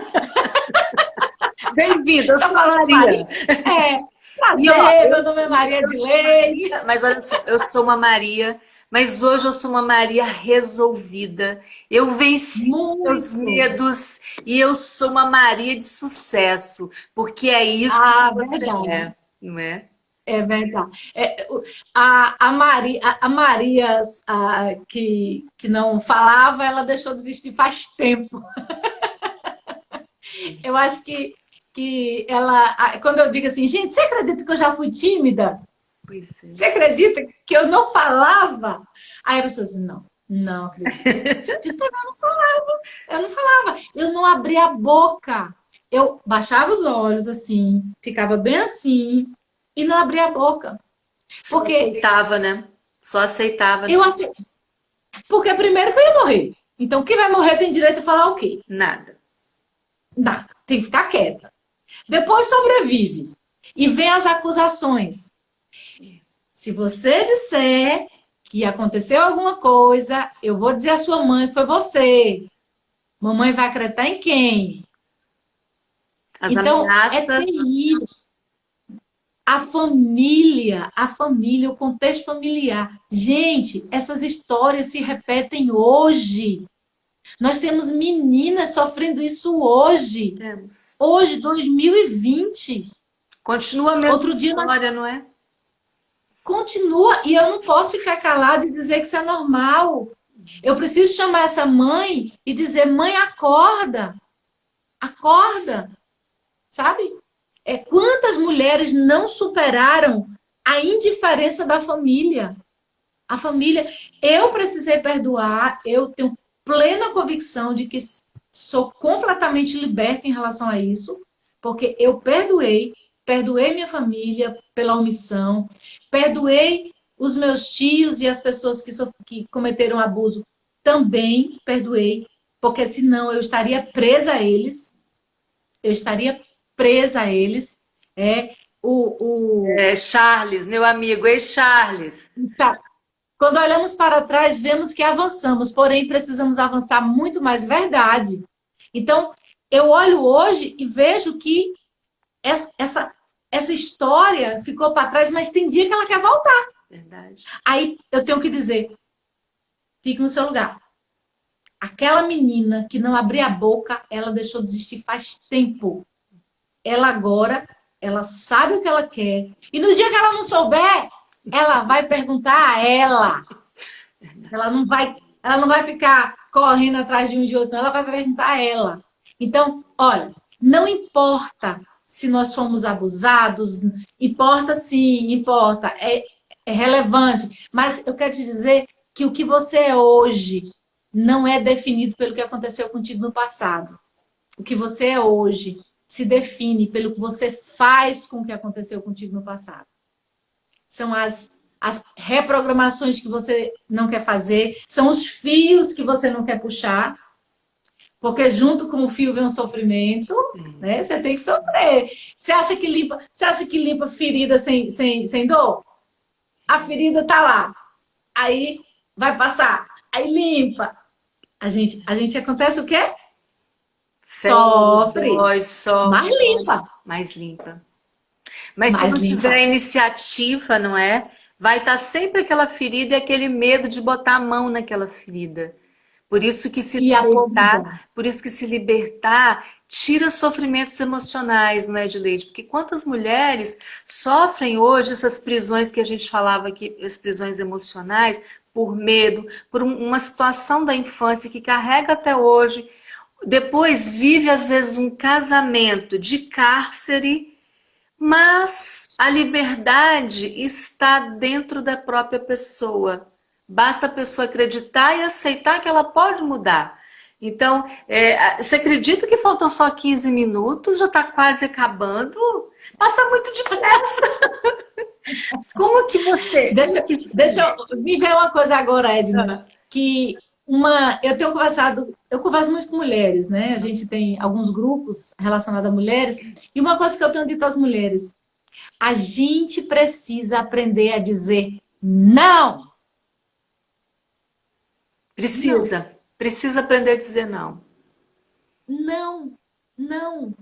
Bem-vinda, eu sou Maria. Prazer, meu nome é Maria de Leite. Mas olha só, eu sou uma Maria, mas hoje eu sou uma Maria resolvida. Eu venci meus medos e eu sou uma Maria de sucesso, porque é isso que você é, não é? É verdade. A Maria que não falava, ela deixou de existir faz tempo. Eu acho que ela... Quando eu digo assim, gente, você acredita que eu já fui tímida? Pois é. Você acredita que eu não falava? Aí a pessoa diz, não acredito. Eu não falava. Eu não abria a boca. Eu baixava os olhos assim, ficava bem assim, e não abria a boca. Porque aceitava, né? Só aceitava. Porque primeiro que eu ia morrer. Então, quem vai morrer tem direito a falar o quê? Nada. Tem que ficar quieta. Depois sobrevive. E vem as acusações. Se você disser que aconteceu alguma coisa, eu vou dizer à sua mãe que foi você. Mamãe vai acreditar em quem? Então, é terrível. A família, o contexto familiar. Gente, essas histórias se repetem hoje. Nós temos meninas sofrendo isso hoje. Temos. Hoje, 2020. Continua a mesma história, não é? Continua. E eu não posso ficar calada e dizer que isso é normal. Eu preciso chamar essa mãe e dizer, mãe, acorda. Acorda. Sabe? Quantas mulheres não superaram a indiferença da família? A família... Eu precisei perdoar, eu tenho plena convicção de que sou completamente liberta em relação a isso, porque eu perdoei minha família pela omissão, perdoei os meus tios e as pessoas que cometeram abuso, também perdoei, porque senão eu estaria presa a eles, Charles, meu amigo, Charles. Quando olhamos para trás, vemos que avançamos, porém precisamos avançar muito mais, verdade. Então, eu olho hoje e vejo que essa história ficou para trás, mas tem dia que ela quer voltar. Verdade. Aí eu tenho que dizer, fique no seu lugar. Aquela menina que não abria a boca, ela deixou de existir faz tempo. Ela agora, ela sabe o que ela quer. E no dia que ela não souber, ela vai perguntar a ela. Ela não vai ficar correndo atrás de um de outro, ela vai perguntar a ela. Então, olha, não importa se nós fomos abusados, importa sim, importa, é relevante. Mas eu quero te dizer que o que você é hoje não é definido pelo que aconteceu contigo no passado. O que você é hoje se define pelo que você faz com o que aconteceu contigo no passado. São as reprogramações que você não quer fazer, são os fios que você não quer puxar, porque junto com o fio vem um sofrimento, né? Você tem que sofrer. Você acha que limpa ferida sem dor? A ferida tá lá. Aí vai passar. Aí limpa. A gente acontece o quê? Sofre, Dói, sofre, mas limpa. mais limpa. Mas se Mais não limpa. tiver iniciativa, não é? Vai estar sempre aquela ferida e aquele medo de botar a mão naquela ferida. Por isso que se E a podridão. libertar, por isso que se libertar tira sofrimentos emocionais, não é, Edileide? Porque quantas mulheres sofrem hoje essas prisões que a gente falava aqui, as prisões emocionais, por medo, por uma situação da infância que carrega até hoje, depois vive às vezes um casamento de cárcere, mas a liberdade está dentro da própria pessoa. Basta a pessoa acreditar e aceitar que ela pode mudar. Então, você acredita que faltam só 15 minutos? Já está quase acabando? Passa muito depressa. Como que você... Deixa eu me ver uma coisa agora, Edna, que eu converso muito com mulheres, né? A gente tem alguns grupos relacionados a mulheres, e uma coisa que eu tenho dito às mulheres, a gente precisa aprender a dizer não. Precisa aprender a dizer não. Não, não.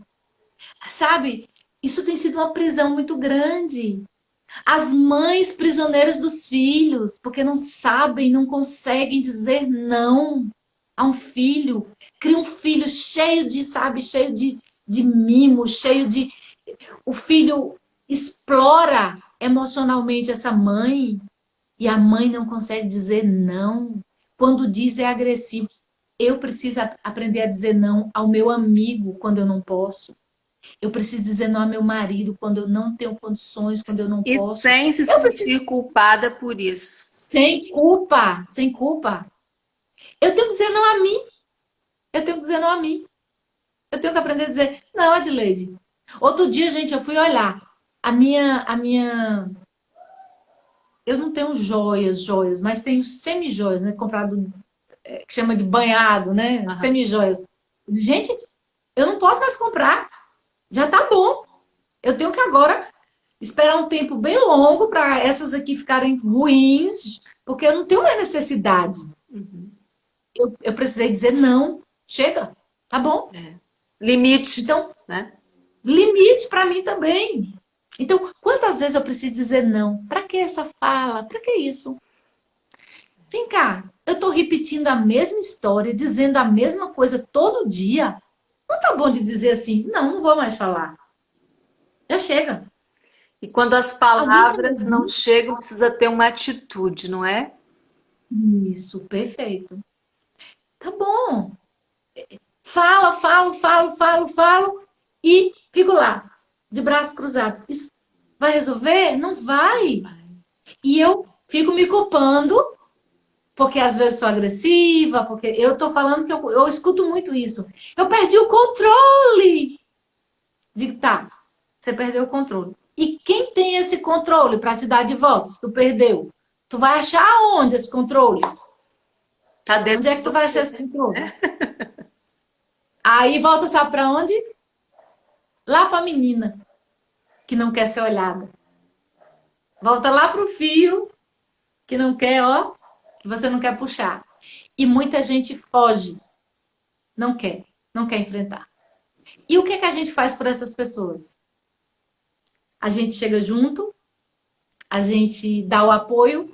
Sabe, isso tem sido uma prisão muito grande. As mães prisioneiras dos filhos, porque não sabem, não conseguem dizer não a um filho. Cria um filho cheio de, sabe, cheio de mimo, cheio de... O filho explora emocionalmente essa mãe e a mãe não consegue dizer não. Quando diz é agressivo. Eu preciso aprender a dizer não ao meu amigo quando eu não posso. Eu preciso dizer não ao meu marido quando eu não tenho condições, quando eu não E posso. sem se Eu preciso... sentir culpada por isso. Sem culpa, sem culpa. Eu tenho que dizer não a mim. Eu tenho que dizer não a mim. Eu tenho que aprender a dizer não, Adileide. Outro dia, gente, eu fui olhar. A minha... Eu não tenho joias, mas tenho semi-joias, né? Comprado, que chama de banhado, né? Aham. Semi-joias. Gente, eu não posso mais comprar. Já tá bom. Eu tenho que agora esperar um tempo bem longo para essas aqui ficarem ruins, porque eu não tenho mais necessidade. Uhum. Eu precisei dizer não. Chega, tá bom. Limite, Então, né? limite para mim também. Então, quantas vezes eu preciso dizer não? Para que essa fala? Para que isso? Vem cá, eu tô repetindo a mesma história, dizendo a mesma coisa todo dia. Não tá bom de dizer assim, não vou mais falar. Já chega. E quando as Alguém tá palavras me não chegam, precisa ter uma atitude, não é? Isso, perfeito. Tá bom. Falo e fico lá, de braço cruzado. Isso vai resolver? Não vai. E eu fico me culpando, porque às vezes sou agressiva, porque eu tô falando que eu escuto muito isso. Eu perdi o controle. Digo, tá, você perdeu o controle. E quem tem esse controle para te dar de volta se tu perdeu? Tu vai achar onde esse controle? Tá dentro Onde é que tu vai achar esse controle? Aí volta, sabe para onde? Lá para a menina, que não quer ser olhada. Volta lá para o fio, que não quer, ó, que você não quer puxar. E muita gente foge. Não quer enfrentar. E o que é que a gente faz por essas pessoas? A gente chega junto, a gente dá o apoio,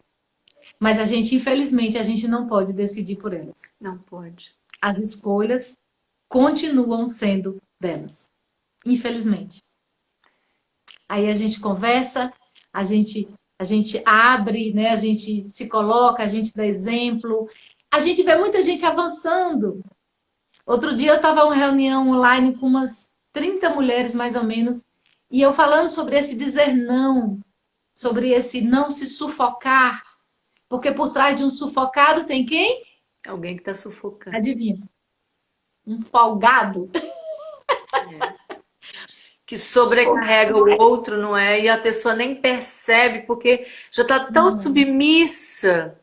mas a gente, infelizmente, a gente não pode decidir por elas. Não pode. As escolhas continuam sendo delas. Infelizmente. Aí a gente conversa, a gente abre, né? A gente se coloca, a gente dá exemplo. A gente vê muita gente avançando. Outro dia eu estava em uma reunião online com umas 30 mulheres, mais ou menos, e eu falando sobre esse dizer não, sobre esse não se sufocar, porque por trás de um sufocado tem quem? Alguém que está sufocando. Adivinha? Um folgado. Que sobrecarrega o outro, não é? E a pessoa nem percebe, porque já está tão submissa.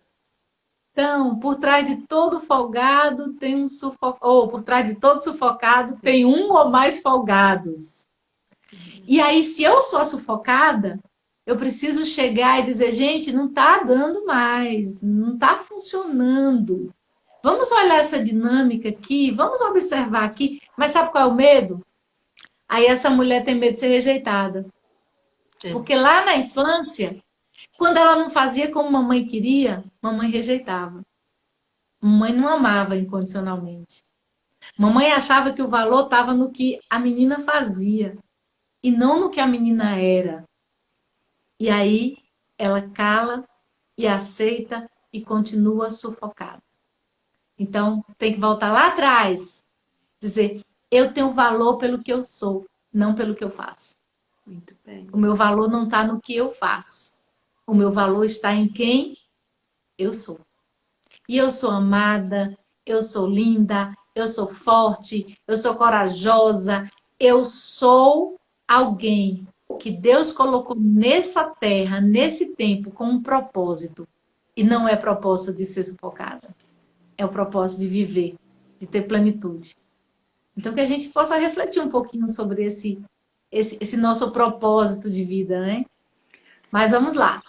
Então, por trás de todo folgado tem um sufocado, ou por trás de todo sufocado tem um ou mais folgados. E aí, se eu sou a sufocada, eu preciso chegar e dizer, gente, não está dando mais, não está funcionando. Vamos olhar essa dinâmica aqui, vamos observar aqui. Mas sabe qual é o medo? Aí essa mulher tem medo de ser rejeitada. Porque lá na infância, quando ela não fazia como mamãe queria, mamãe rejeitava. Mamãe não amava incondicionalmente. Mamãe achava que o valor estava no que a menina fazia e não no que a menina era. E aí ela cala e aceita e continua sufocada. Então tem que voltar lá atrás, dizer, eu tenho valor pelo que eu sou, não pelo que eu faço. Muito bem. O meu valor não está no que eu faço. O meu valor está em quem eu sou. E eu sou amada, eu sou linda, eu sou forte, eu sou corajosa, eu sou alguém que Deus colocou nessa terra, nesse tempo, com um propósito. E não é propósito de ser sufocada. É o propósito de viver, de ter plenitude. Então que a gente possa refletir um pouquinho sobre esse nosso propósito de vida, né? Mas vamos lá.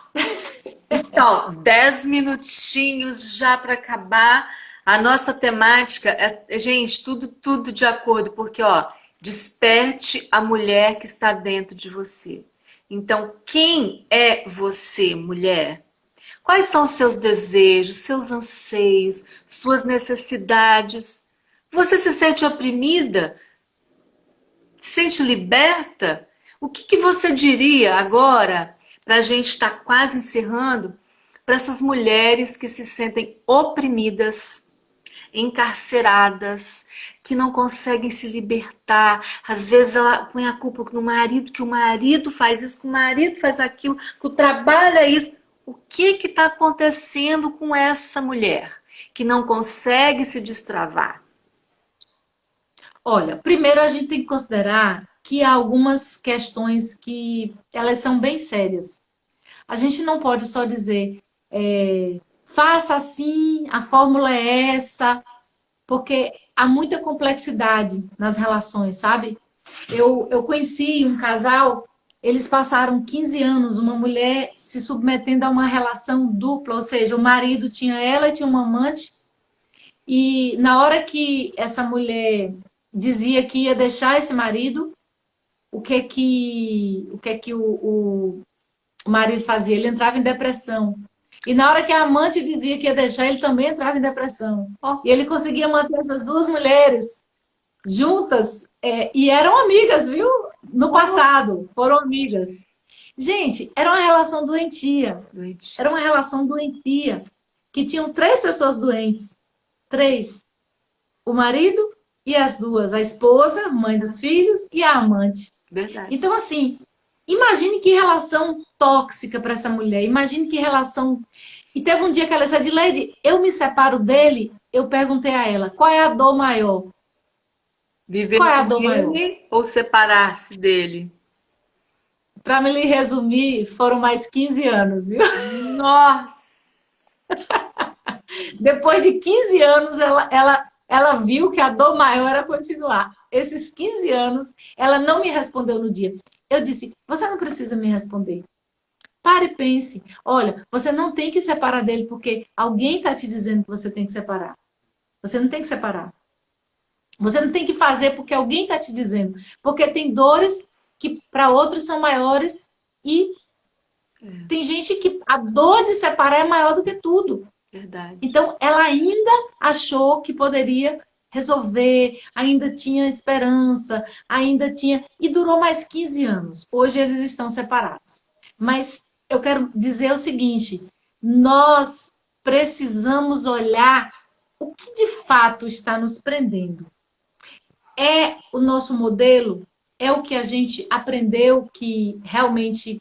Então, 10 minutinhos já para acabar. A nossa temática gente, tudo de acordo, porque, ó, desperte a mulher que está dentro de você. Então, quem é você, mulher? Quais são os seus desejos, seus anseios, suas necessidades? Você se sente oprimida? Se sente liberta? O que você diria agora, para a gente estar quase encerrando, para essas mulheres que se sentem oprimidas, encarceradas, que não conseguem se libertar? Às vezes ela põe a culpa no marido, que o marido faz isso, que o marido faz aquilo, que o trabalho é isso. O que está acontecendo com essa mulher que não consegue se destravar? Olha, primeiro a gente tem que considerar que há algumas questões que elas são bem sérias. A gente não pode só dizer, faça assim, a fórmula é essa, porque há muita complexidade nas relações, sabe? Eu conheci um casal, eles passaram 15 anos, uma mulher se submetendo a uma relação dupla, ou seja, o marido tinha ela e tinha uma amante, e na hora que essa mulher dizia que ia deixar esse marido, o que o marido fazia? Ele entrava em depressão. E na hora que a amante dizia que ia deixar, ele também entrava em depressão. E ele conseguia manter essas duas mulheres juntas, e eram amigas, viu? No passado, foram amigas. Gente, era uma relação doentia. Era uma relação doentia. Que tinham 3 pessoas doentes. 3. O marido e as duas. A esposa, mãe dos filhos, e a amante. Verdade. Então, assim, imagine que relação tóxica para essa mulher. Imagine que relação... E teve um dia que ela disse, Adileide, eu me separo dele. Eu perguntei a ela, qual é a dor maior? Viver qual é a dor com maior? ele ou separar-se dele? Para me lhe resumir, foram mais 15 anos, viu? Nossa! Depois de 15 anos, ela viu que a dor maior era continuar. Esses 15 anos, ela não me respondeu no dia. Eu disse, você não precisa me responder. Pare e pense. Olha, você não tem que separar dele porque alguém está te dizendo que você tem que separar. Você não tem que separar. Você não tem que fazer porque alguém está te dizendo. Porque tem dores que para outros são maiores e tem gente que a dor de separar é maior do que tudo. Verdade. Então, ela ainda achou que poderia resolver, ainda tinha esperança, ainda tinha... E durou mais 15 anos. Hoje eles estão separados. Mas eu quero dizer o seguinte, nós precisamos olhar o que de fato está nos prendendo. É o nosso modelo? É o que a gente aprendeu que realmente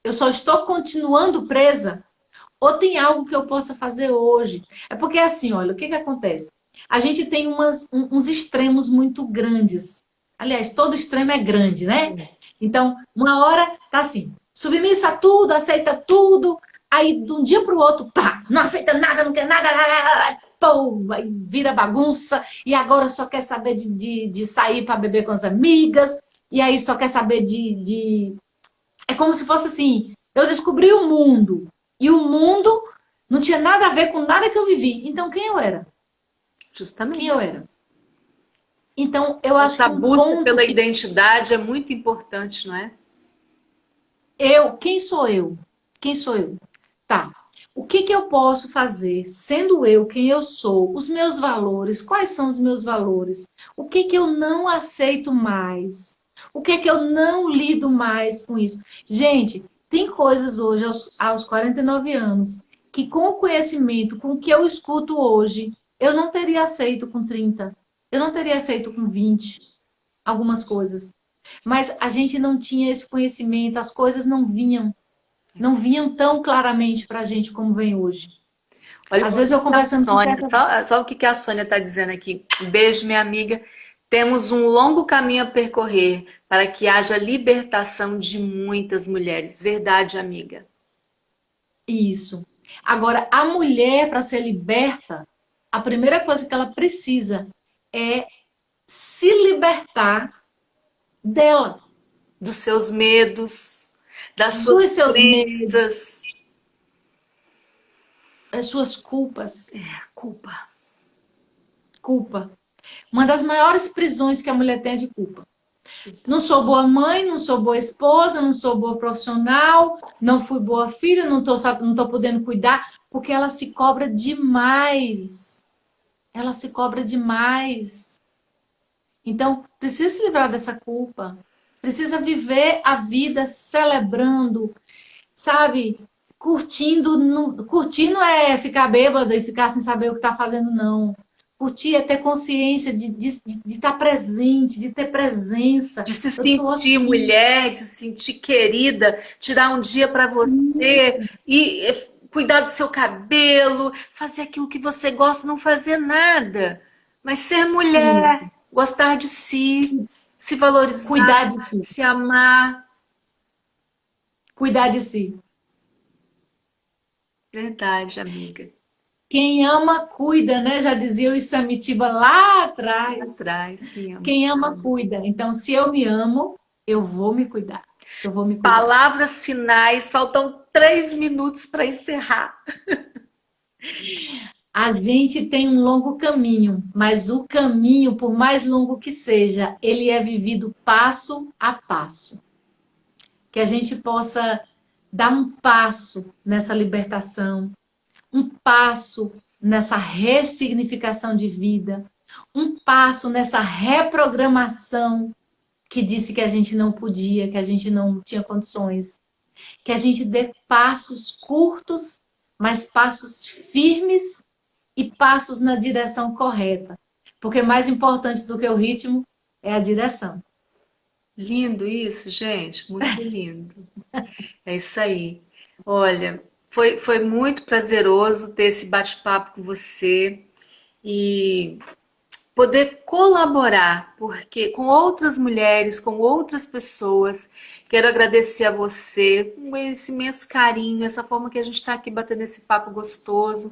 eu só estou continuando presa? Ou tem algo que eu possa fazer hoje? É porque assim, olha, o que acontece? A gente tem uns extremos muito grandes. Aliás, todo extremo é grande, né? Então, uma hora tá assim, submissa a tudo, aceita tudo, aí de um dia para o outro, pá, não aceita nada, não quer nada, pô, aí vira bagunça, e agora só quer saber de sair para beber com as amigas, e aí só quer saber É como se fosse assim, Eu descobri o mundo. E o mundo não tinha nada a ver com nada que eu vivi. Então, quem eu era? Justamente. Quem eu era? Então, eu acho Essa que um busca ponto pela que identidade é muito importante, não é? quem sou eu? Quem sou eu? Tá. O que que eu posso fazer sendo eu quem eu sou? Os meus valores, quais são os meus valores? O que que eu não aceito mais? O que que eu não lido mais com isso? Gente, tem coisas hoje, aos 49 anos, que com o conhecimento, com o que eu escuto hoje, eu não teria aceito com 30. Eu não teria aceito com 20, algumas coisas. Mas a gente não tinha esse conhecimento, as coisas não vinham tão claramente para a gente como vem hoje. Olha Às o vezes eu que a conversando com Sônia, certas... só o que a Sônia está dizendo aqui. Um beijo, minha amiga. Temos um longo caminho a percorrer para que haja libertação de muitas mulheres. Verdade, amiga. Isso. Agora, a mulher, para ser liberta, a primeira coisa que ela precisa é se libertar dela, Dos seus medos, das suas dos seus medos, crenças. das suas culpas. Culpa. Culpa. Uma das maiores prisões que a mulher tem é de culpa. Não sou boa mãe, não sou boa esposa, não sou boa profissional, não fui boa filha, não tô podendo cuidar, porque ela se cobra demais. Ela se cobra demais. Então, precisa se livrar dessa culpa. Precisa viver a vida celebrando, sabe? Curtindo. Curtir não é ficar bêbada e ficar sem saber o que está fazendo, não. Curtir é ter consciência de estar presente, de ter presença. De se Eu tô sentir aqui. mulher, de se sentir querida, tirar um dia para você e cuidar do seu cabelo, fazer aquilo que você gosta, não fazer nada. Mas ser mulher, Isso. gostar de si, se valorizar, Cuidar de si. se amar. Cuidar de si. Verdade, amiga. Quem ama, cuida, né? Já dizia o Isamitiba lá atrás. Atrás, quem ama. Quem ama, cuida. Então, se eu me amo, eu vou me cuidar. Eu vou me cuidar. Palavras finais, faltam 3 minutos para encerrar. A gente tem um longo caminho, mas o caminho, por mais longo que seja, ele é vivido passo a passo. Que a gente possa dar um passo nessa libertação, um passo nessa ressignificação de vida, um passo nessa reprogramação que disse que a gente não podia, que a gente não tinha condições. Que a gente dê passos curtos, mas passos firmes e passos na direção correta. Porque mais importante do que o ritmo é a direção. Lindo isso, gente, muito lindo. É isso aí. Olha, foi muito prazeroso ter esse bate-papo com você e poder colaborar, porque com outras mulheres, com outras pessoas, quero agradecer a você com esse imenso carinho, essa forma que a gente está aqui batendo esse papo gostoso.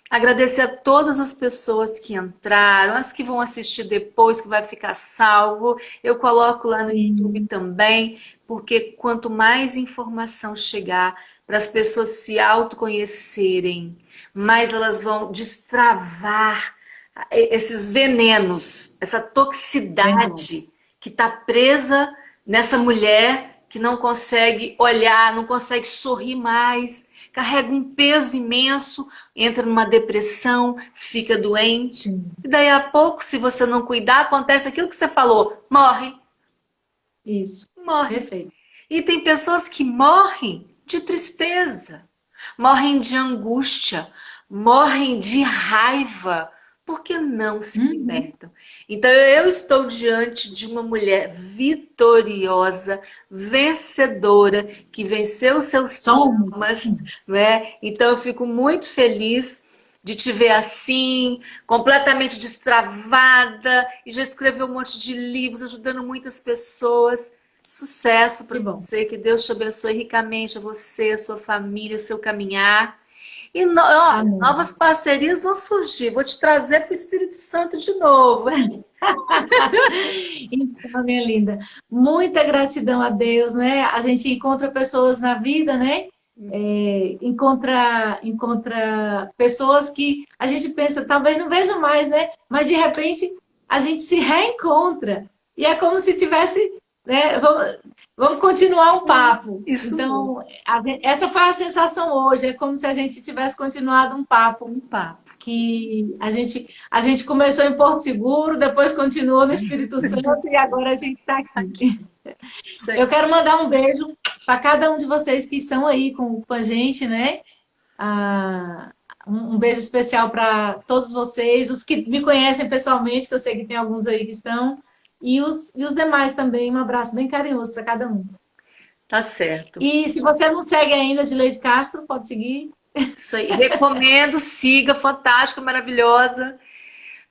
Agradecer a todas as pessoas que entraram, as que vão assistir depois, que vai ficar salvo. Eu coloco lá no YouTube Sim. também, porque quanto mais informação chegar para as pessoas se autoconhecerem, mais elas vão destravar esses venenos, essa Verdade. toxicidade que está presa nessa mulher que não consegue olhar, não consegue sorrir mais, carrega um peso imenso, entra numa depressão, fica doente. Sim. E daí a pouco, se você não cuidar, acontece aquilo que você falou, morre, Isso. morre. Perfeito. E tem pessoas que morrem de tristeza, morrem de angústia, morrem de raiva, porque não se Uhum. libertam. Então eu estou diante de uma mulher vitoriosa, vencedora, que venceu os seus Somos. traumas, né? Então eu fico muito feliz de te ver assim, completamente destravada, e já escreveu um monte de livros, ajudando muitas pessoas. Sucesso para Que bom. você, que Deus te abençoe ricamente, a você, a sua família, o seu caminhar. E novas parcerias vão surgir. Vou te trazer para o Espírito Santo de novo. Então, minha linda, muita gratidão a Deus, né? A gente encontra pessoas na vida, né? Encontra pessoas que a gente pensa, talvez não veja mais, né? Mas de repente a gente se reencontra. E é como se tivesse, né? Vamos continuar um papo. Isso então, essa foi a sensação hoje. É como se a gente tivesse continuado um papo. Um papo. Que a gente começou em Porto Seguro, depois continuou no Espírito Santo e agora a gente está aqui. Eu quero mandar um beijo para cada um de vocês que estão aí com a gente, né? Um beijo especial para todos vocês, os que me conhecem pessoalmente, que eu sei que tem alguns aí que estão, e os demais também. Um abraço bem carinhoso para cada um. Tá certo. E se você não segue ainda Edileide Castro, pode seguir. Isso aí, recomendo, siga, fantástica, maravilhosa.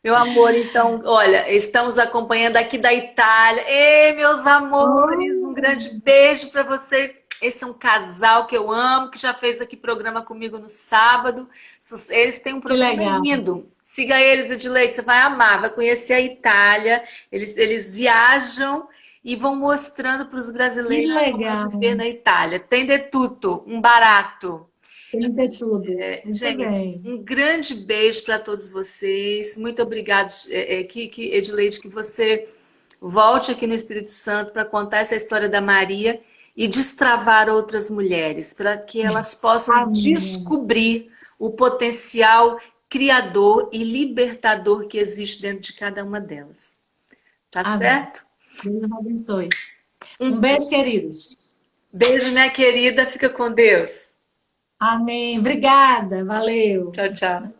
Meu amor, então, olha, estamos acompanhando aqui da Itália. Ei, meus amores, um grande beijo para vocês. Esse é um casal que eu amo, que já fez aqui programa comigo no sábado. Eles têm um programa lindo. Siga eles, Edileide, você vai amar, vai conhecer a Itália. Eles viajam e vão mostrando para os brasileiros como viver na Itália. Tem de tudo, um barato. Tem de tudo. Gente, um grande beijo para todos vocês. Muito obrigado, Edileide, que você volte aqui no Espírito Santo para contar essa história da Maria e destravar outras mulheres, para que elas possam descobrir o potencial criador e libertador que existe dentro de cada uma delas. Tá certo? Deus abençoe. Um beijo, queridos. Beijo, minha querida. Fica com Deus. Amém. Obrigada. Valeu. Tchau, tchau.